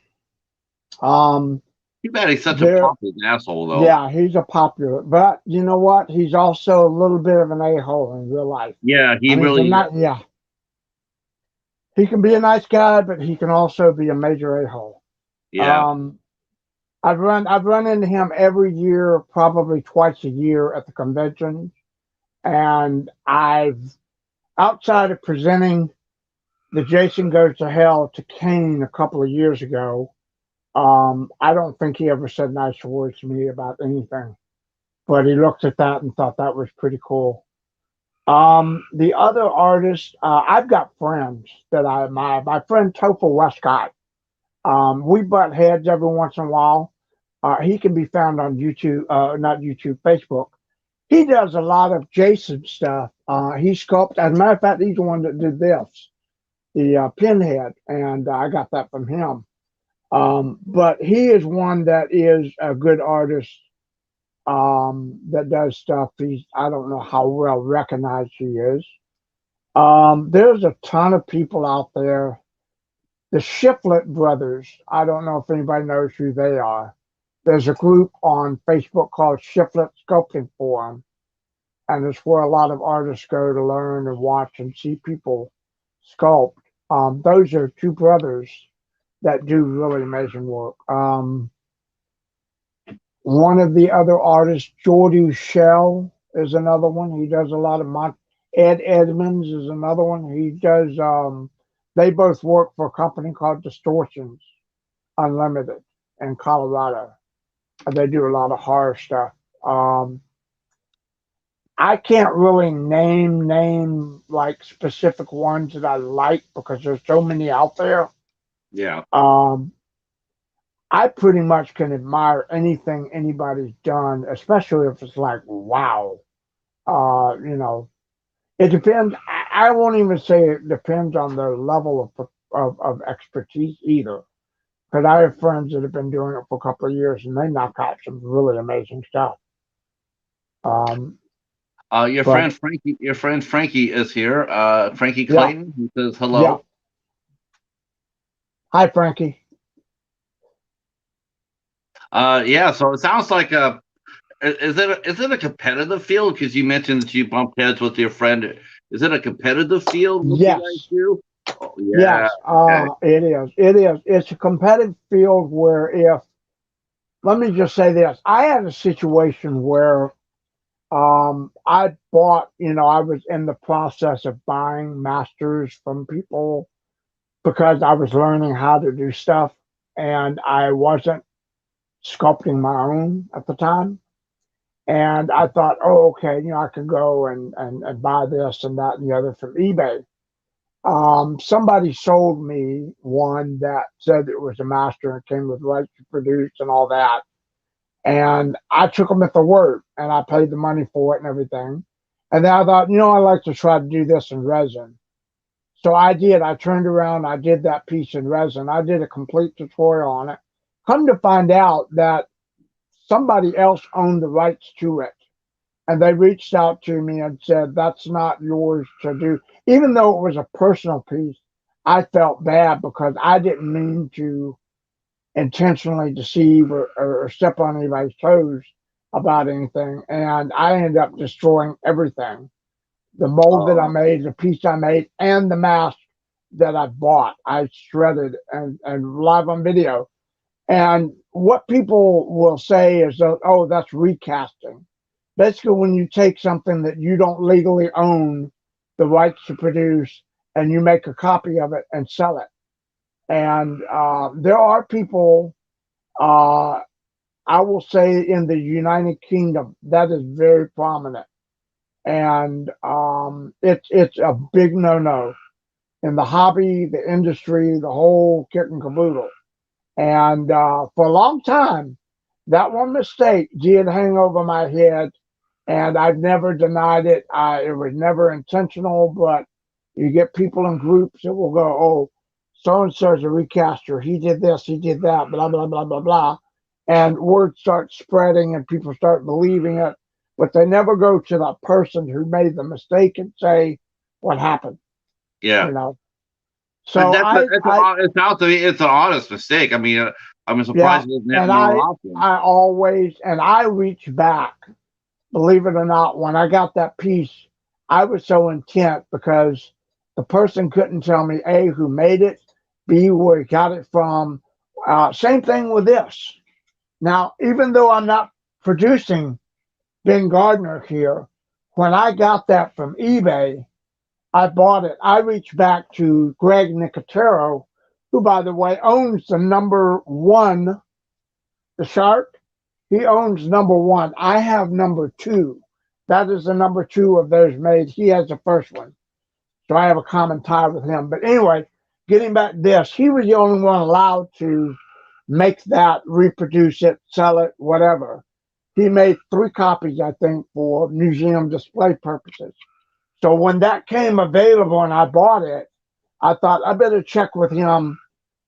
Too bad he's such a There, pompous asshole, though. yeah, he's a popular, but you know what? He's also a little bit of an a-hole in real life. Yeah, I he mean, really. yeah, he can be a nice guy, but he can also be a major a-hole. Yeah. Um, I've run into him every year, probably twice a year at the convention, and I've outside of presenting the Jason Goes to Hell to Kane a couple of years ago. I don't think he ever said nice words to me about anything, but he looked at that and thought that was pretty cool. The other artists, I've got friends that I admire. My friend Topher Westcott. We butt heads every once in a while. He can be found on YouTube, not YouTube, Facebook. He does a lot of Jason stuff. He sculpted, as a matter of fact, he's the one that did this, the pinhead, and I got that from him. But he is one that is a good artist that does stuff. I don't know how well recognized he is. There's a ton of people out there. The Shiflet brothers, I don't know if anybody knows who they are. There's a group on Facebook called Shiflet Sculpting Forum, and it's where a lot of artists go to learn and watch and see people sculpt. Those are two brothers that do really amazing work. One of the other artists, Jordy Shell, is another one. He does a lot of Ed Edmonds is another one. He does. They both work for a company called Distortions Unlimited in Colorado. They do a lot of horror stuff. I can't really name like specific ones that I like because there's so many out there. Yeah. I pretty much can admire anything anybody's done, especially if it's like, wow. It depends. I won't even say it depends on their level of expertise either. Because I have friends that have been doing it for a couple of years and they knock out some really amazing stuff. Um, Your but friend Frankie. Your friend Frankie is here. Frankie yeah, Clayton. He says yeah. hello. Hi, Frankie. Yeah. So it sounds like is it a competitive field? Because you mentioned that you bumped heads with your friend. Is it a competitive field? What you guys Yes, do? Oh, yeah. yes. Okay. It is. It is. It's a competitive field where if let me just say this, I had a situation where I bought, I was in the process of buying masters from people because I was learning how to do stuff and I wasn't sculpting my own at the time. And I thought, oh, okay, I could go and buy this and that and the other from eBay. Somebody sold me one that said it was a master and came with rights to produce and all that. And I took them at the word and I paid the money for it and everything. And then I thought, I'd like to try to do this in resin. So I did. I turned around, I did that piece in resin. I did a complete tutorial on it. Come to find out that somebody else owned the rights to it. And they reached out to me and said, that's not yours to do. Even though it was a personal piece, I felt bad because I didn't mean to intentionally deceive or step on anybody's toes about anything. And I ended up destroying everything. The mold that I Oh, made, the piece I made, and the mask that I bought, I shredded and live on video. And what people will say is, oh, that's recasting. Basically, when you take something that you don't legally own the rights to produce and you make a copy of it and sell it. And there are people, uh, I will say, in the United Kingdom, that is very prominent. And it's a big no no in the hobby, the industry, the whole kit and caboodle. And for a long time, that one mistake did hang over my head, and I've never denied it. It was never intentional, but you get people in groups that will go, "Oh, so and so's a recaster. He did this, he did that, blah blah blah blah blah," and word starts spreading, and people start believing it, but they never go to the person who made the mistake and say what happened. yeah. You know. And So it's out to me. It's an honest mistake. I mean, I'm yeah, surprised it doesn't happen and more often. I always and I reach back. Believe it or not, when I got that piece, I was so intent because the person couldn't tell me A, who made it, B, where he got it from. Same thing with this. Now, even though I'm not producing Ben Gardner here, when I got that from eBay, I bought it. I reached back to Greg Nicotero, who, by the way, owns the number one, the shark. He owns number one. I have number two. That is the number two of those made. He has the first one. So I have a common tie with him. But anyway, getting back to this, he was the only one allowed to make that, reproduce it, sell it, whatever. He made 3 copies, I think, for museum display purposes. So when that came available and I bought it, I thought I better check with him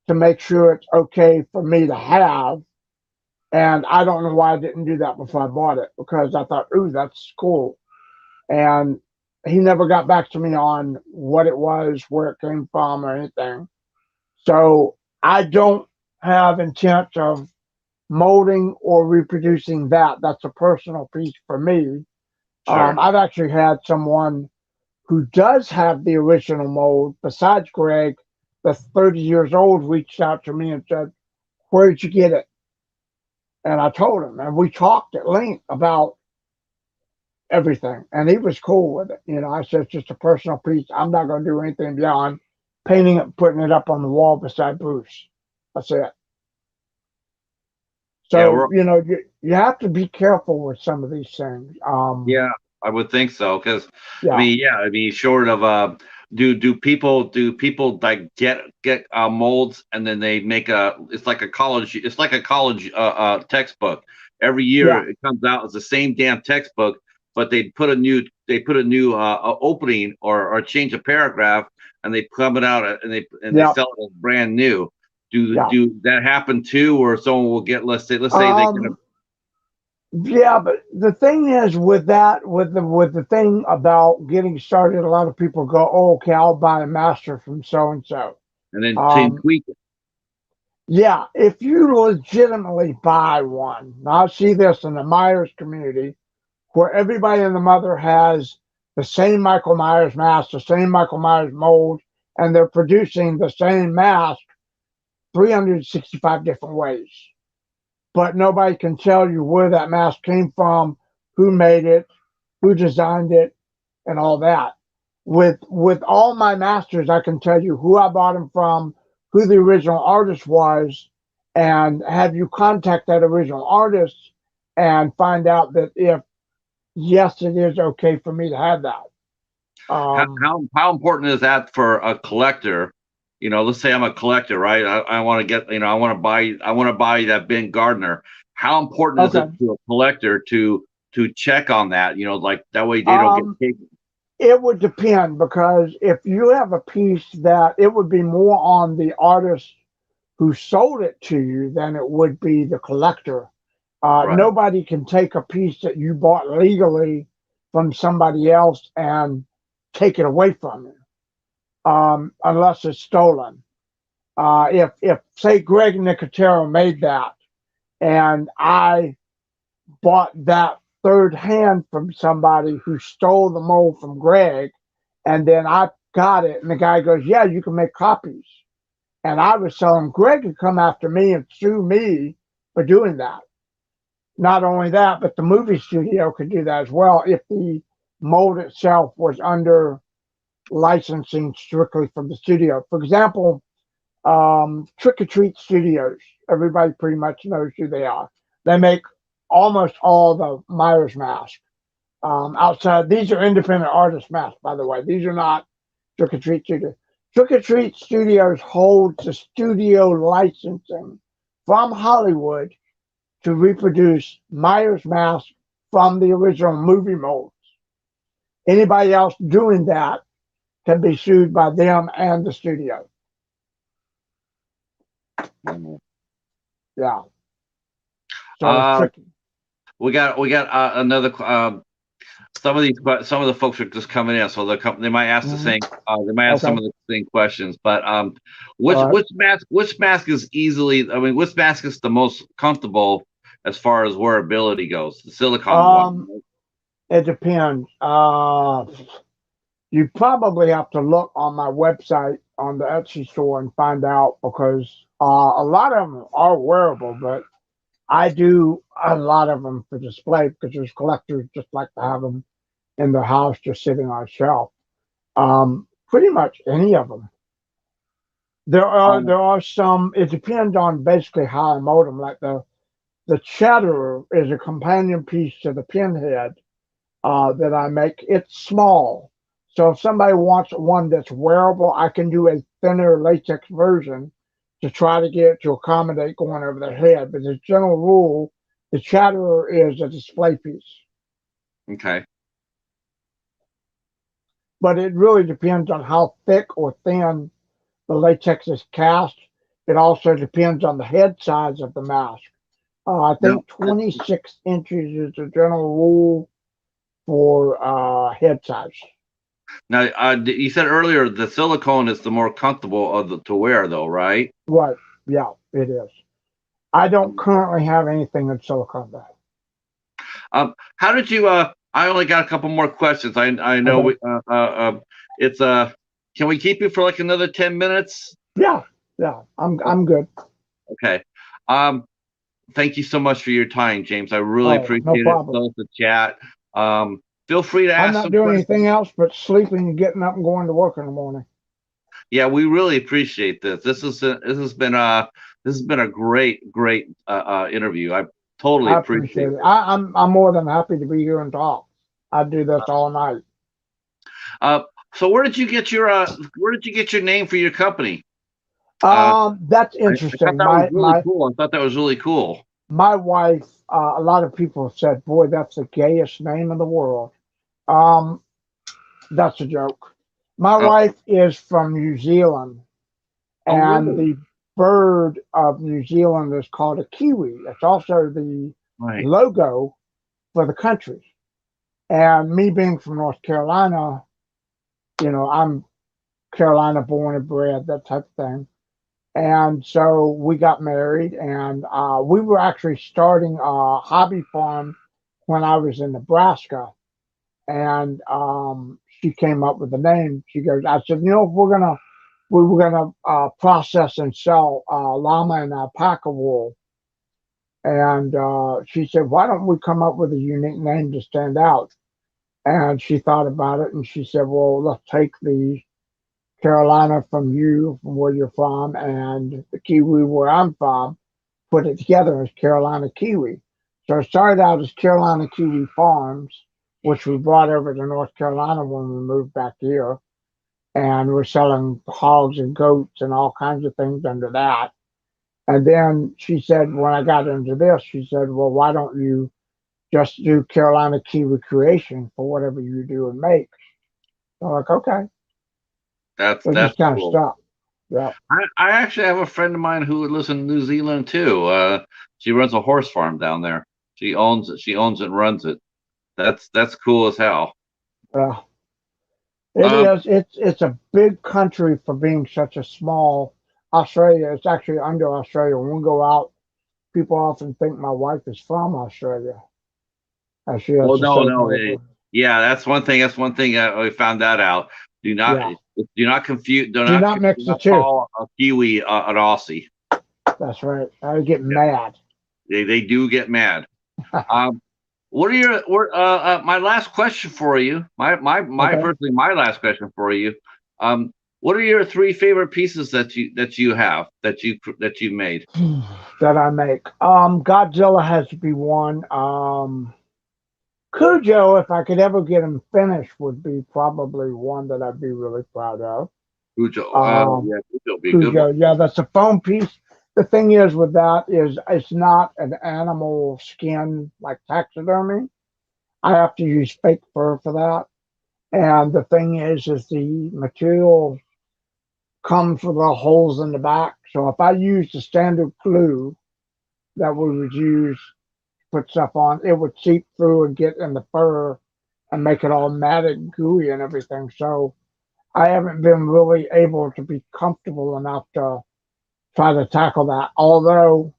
to make sure it's okay for me to have. And I don't know why I didn't do that before I bought it because I thought, ooh, that's cool. And he never got back to me on what it was, where it came from, or anything. So I don't have intent of molding or reproducing that. That's a personal piece for me. Sure. I've actually had someone who does have the original mold, besides Greg, that's 30 years old, reached out to me and said, where'd you get it? And I told him, and we talked at length about everything. And he was cool with it. I said, it's just a personal piece. I'm not going to do anything beyond painting it and putting it up on the wall beside Bruce. That's it. Yeah, So, you have to be careful with some of these things. yeah, I would think so. Because I Yeah, mean, yeah, I mean, short of do people like get molds and then they make it's like a college textbook. Every yeah, year it comes out as the same damn textbook, but they put a new opening or change a paragraph and they come it out and they yeah. sell it as brand new. Yeah. Do that happen too, or someone will get, let's say they get a Um, yeah, but the thing is with that, with the thing about getting started, a lot of people go, "Oh, okay, I'll buy a master from so and so." and then Um, tweak it. yeah, if you legitimately buy one, now I see this in the Myers community, where everybody and the mother has the same Michael Myers mask, the same Michael Myers mold, and they're producing the same mask 365 different ways. But nobody can tell you where that mask came from, who made it, who designed it, and all that. With all my masters, I can tell you who I bought them from, who the original artist was, and have you contact that original artist and find out that if yes, it is okay for me to have that. how Um, how how important is that for a collector? Let's say I'm a collector, right? I want to get, I want to buy that Ben Gardner. How important is it okay. to a collector to check on that? Like that way they don't get Um, taken. it would depend because if you have a piece that it would be more on the artist who sold it to you than it would be the collector. Right. Nobody can take a piece that you bought legally from somebody else and take it away from you, unless it's stolen. If say Greg Nicotero made that and I bought that third hand from somebody who stole the mold from Greg, and then I got it, and the guy goes, "Yeah, you can make copies," and I was selling, Greg could come after me and sue me for doing that. Not only that, but the movie studio could do that as well if the mold itself was under licensing strictly from the studio. For example, Trick or Treat Studios. Everybody pretty much knows who they are. They make almost all the Myers masks. Outside, these are independent artist masks, by the way. These are not Trick or Treat Studios. Trick or Treat Studios holds the studio licensing from Hollywood to reproduce Myers masks from the original movie molds. Anybody else doing that can be sued by them and the studio. Mhm. Yeah. So it's Uh, tricky. we got another. Some of the folks are just coming in, so they might ask the Mhm. same. They might ask some Okay. of the same questions. But All right. which mask is easily? I mean, which mask is the most comfortable as far as wearability goes? The silicone one. Um, it depends. You probably have to look on my website on the Etsy store and find out because a lot of them are wearable, but I do a lot of them for display because there's collectors just like to have them in their house just sitting on a shelf. Pretty much any of them. Um, There are some. It depends on basically how I mold them. Like the Chatterer is a companion piece to the Pinhead that I make. It's small, so if somebody wants one that's wearable, I can do a thinner latex version to try to get it to accommodate going over their head. But as a general rule, the Chatterer is a display piece. okay. But it really depends on how thick or thin the latex is cast. It also depends on the head size of the mask. I No. think 26 inches is the general rule for head size. Now, you said earlier the silicone is the more comfortable of the to wear, though, right? Right. Yeah, it is. I don't currently have anything in silicone though. How did you? I only got a couple more questions. I know Okay. we. It's Can we keep you for like another 10 minutes? Yeah. Yeah. Oh, I'm good. okay. Um, Thank you so much for your time, James. I really Oh, no appreciate it. problem. Love the chat. Feel free to I'm ask not some doing questions. anything else but sleeping and getting up and going to work in the morning. Yeah, we really appreciate this. This has been a great interview. I totally I appreciate appreciate it. it. I'm more than happy to be here and talk. I do this all night. Uh, so where did you get your name for your company? Uh, That's I thought interesting. that was really cool. I thought that was really cool. My wife. A lot of people have said, "Boy, that's the gayest name in the world." Um, that's a joke. My Oh, wife is from New Zealand, oh, and really? the bird of New Zealand is called a kiwi. It's also the Right. logo for the country. And me being from North Carolina, I'm Carolina born and bred, that type of thing. And so we got married, and we were actually starting a hobby farm when I was in Nebraska. And she came up with the name. She goes, I said, we were gonna process and sell llama and alpaca wool. And she said, why don't we come up with a unique name to stand out? And she thought about it, and she said, well, let's take the Carolina from you, from where you're from, and the Kiwi where I'm from, put it together as Carolina Kiwi. So it started out as Carolina Kiwi Farms, which we brought over to North Carolina when we moved back here. And we're selling hogs and goats and all kinds of things under that. And then she said, when I got into this, she said, well, why don't you just do Carolina Kiwi Creation for whatever you do and make? So I'm like, okay. So That's just kind of cool. stuff. Yeah. I actually have a friend of mine who lives in New Zealand too. She runs a horse farm down there. She owns it. She owns and runs it. That's cool as hell. Yeah, it Um, is. It's a big country for being such a small Australia. It's actually under Australia. When we go out, people often think my wife is from Australia, as she has well, to no, say no, Melbourne. yeah, that's one thing. That's one thing we found that out. Yeah. Do not confuse. Do not Do mix the not two. call a Kiwi an Aussie. That's right. I get Yeah, mad. they do get mad. Um, what are your my last question for you? My Okay. personally my last question for you. Um, what are your three favorite pieces that you have that you made? That I make. Godzilla has to be one. Cujo, if I could ever get him finished, would be probably one that I'd be really proud of. Cujo. Um, Yeah, Cujo would be a good Cujo, one. yeah, that's a foam piece. The thing is with that is it's not an animal skin like taxidermy. I have to use fake fur for that. And the thing is the material comes with the holes in the back. So if I use the standard glue that we would use to put stuff on, it would seep through and get in the fur and make it all matted, gooey, and everything. So I haven't been really able to be comfortable enough to try to tackle that. Although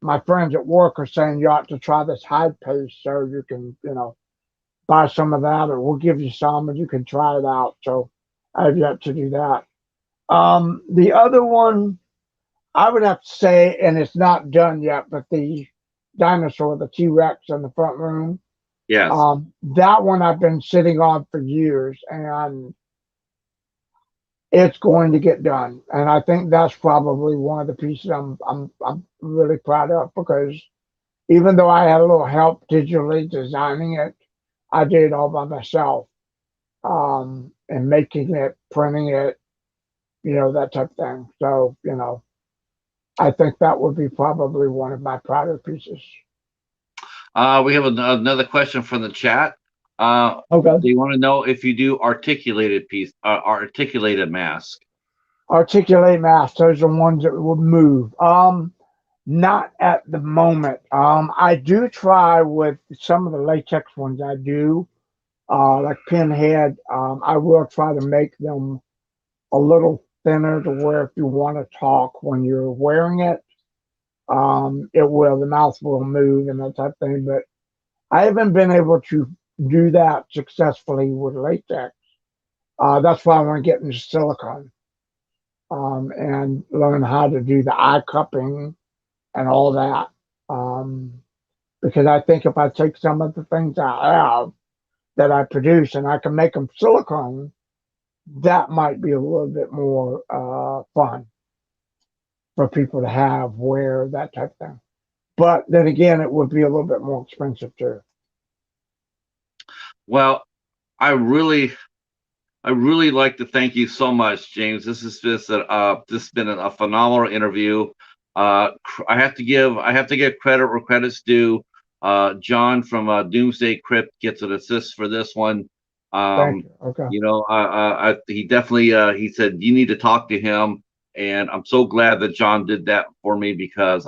my friends at work are saying you ought to try this hide paste so you can, buy some of that or we'll give you some and you can try it out. So I've yet to do that. The other one I would have to say, and it's not done yet, but the dinosaur, the T Rex in the front room, Yes. that one I've been sitting on for years and it's going to get done. And I think that's probably one of the pieces I'm really proud of because even though I had a little help digitally designing it, I did it all by myself. And making it, printing it, that type of thing. So, I think that would be probably one of my prouder pieces. We have another question from the chat. Okay. They want to know if you do articulated mask. Articulate mass, those are ones that would move. Not at the moment. I do try with some of the latex ones I do, like pinhead. I will try to make them a little thinner to where if you want to talk when you're wearing it, the mouth will move and that type of thing. But I haven't been able to do that successfully with latex. That's why I want to get into silicone and learn how to do the eye cupping and all that. Um, because I think if I take some of the things I have that I produce and I can make them silicone, that might be a little bit more fun for people to have, wear that type of thing. But then again, it would be a little bit more expensive too. Well, I really I really like to thank you so much, James. This has been a phenomenal interview. I have to give credit where credit's due. John from Doomsday Crypt gets an assist for this one. Thank Um, you. Okay. he definitely he said you need to talk to him, and I'm so glad that John did that for me because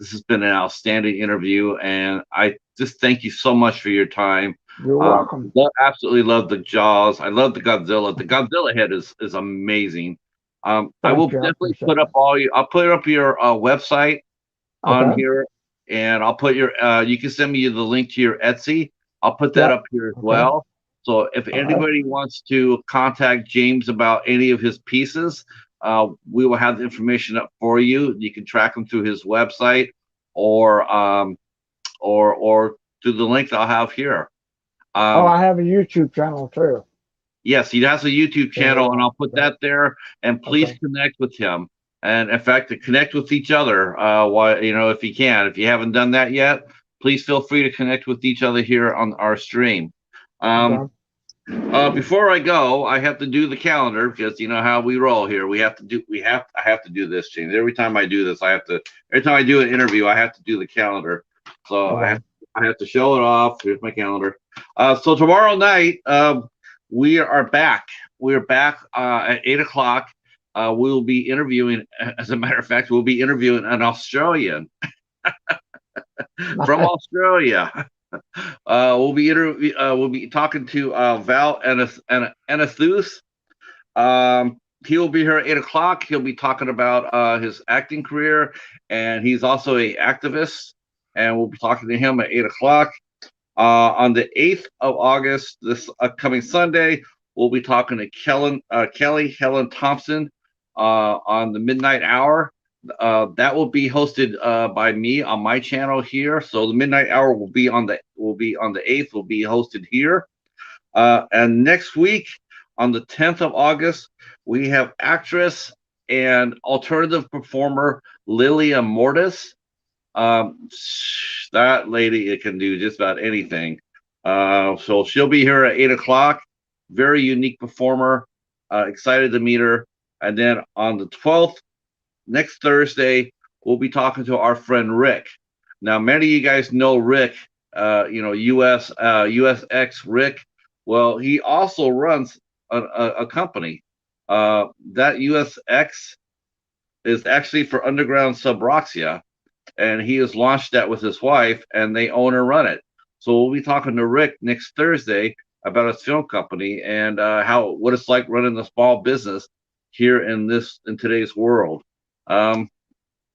this has been an outstanding interview, and I just thank you so much for your time. You're welcome. Absolutely love the jaws. I love the Godzilla. The Godzilla head is amazing. I will Thank you. I definitely appreciate put up that. I'll put up your website on Okay. here, and I'll put your. You can send me the link to your Etsy. I'll put that Yep. up here as Okay. well. So if All right. anybody wants to contact James about any of his pieces, we will have the information up for you. You can track him through his website or or through the link that I'll have here. Oh, Um, I have a YouTube channel too. Yes, he has a YouTube channel, and I'll put Okay. that there. And please Okay. connect with him, and in fact, to connect with each other. Why, if you can, if you haven't done that yet, please feel free to connect with each other here on our stream. Um, Okay. Before I go, I have to do the calendar because you know how we roll here. I have to do this, James. Every time I do this, every time I do an interview, I have to do the calendar. So Okay. I have to show it off. Here's my calendar. So tomorrow night, we are back. We're back at 8 o'clock. We will be interviewing. As a matter of fact, we'll be interviewing an Australian. from Australia. We'll be talking to Val Anathus. He'll be here at 8 o'clock. He'll be talking about his acting career, and he's also a activist. And we'll be talking to him at 8 o'clock. On the 8th of August, this upcoming Sunday, we'll be talking to Kelly Helen Thompson on the midnight hour. That will be hosted by me on my channel here. So the midnight hour will be on the 8th. Will be hosted here. And next week, on the 10th of August, we have actress and alternative performer Lilia Mortis. That lady, it can do just about anything. So she'll be here at 8 o'clock. Very unique performer. Excited to meet her. And then on the 12th, next Thursday, we'll be talking to our friend Rick. Now, many of you guys know Rick, USX Rick. Well, he also runs a company. That USX is actually for Underground Subroxia, and he has launched that with his wife, and they own and run it. So we'll be talking to Rick next Thursday about his film company and what it's like running a small business here in today's world. And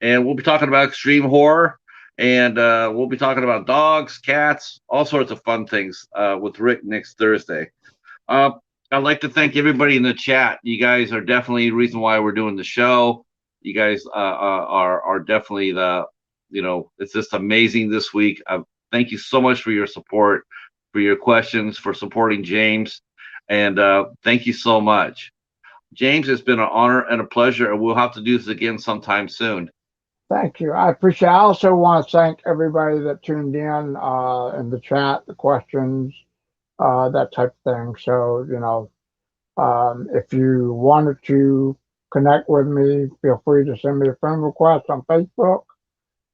we'll be talking about extreme horror, and we'll be talking about dogs, cats, all sorts of fun things with Rick next Thursday. I'd like to thank everybody in the chat. You guys are definitely the reason why we're doing the show. You guys are definitely it's just amazing this week. Thank you so much for your support, for your questions, for supporting James, and thank you so much. James, it's been an honor and a pleasure, and we'll have to do this again sometime soon. Thank you. I appreciate it. I also want to thank everybody that tuned in the chat, the questions, that type of thing. So, if you wanted to connect with me, feel free to send me a friend request on Facebook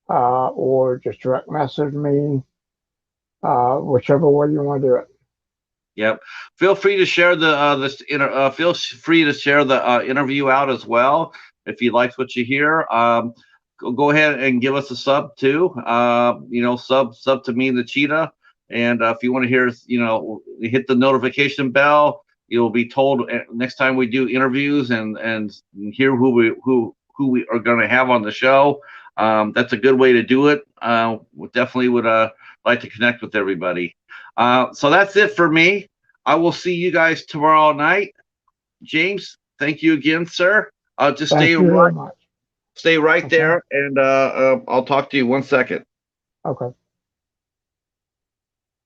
or just direct message me, whichever way you want to do it. Yep. Feel free to share feel free to share the interview out as well if you liked what you hear. Go ahead and give us a sub too. Sub to me, the Cheetah. And if you want to hear, hit the notification bell. You'll be told next time we do interviews and hear who we are going to have on the show. That's a good way to do it. We definitely would like to connect with everybody. So that's it for me. I will see you guys tomorrow night. James, thank you again, sir. Just stay right there, and I'll talk to you 1 second. Okay.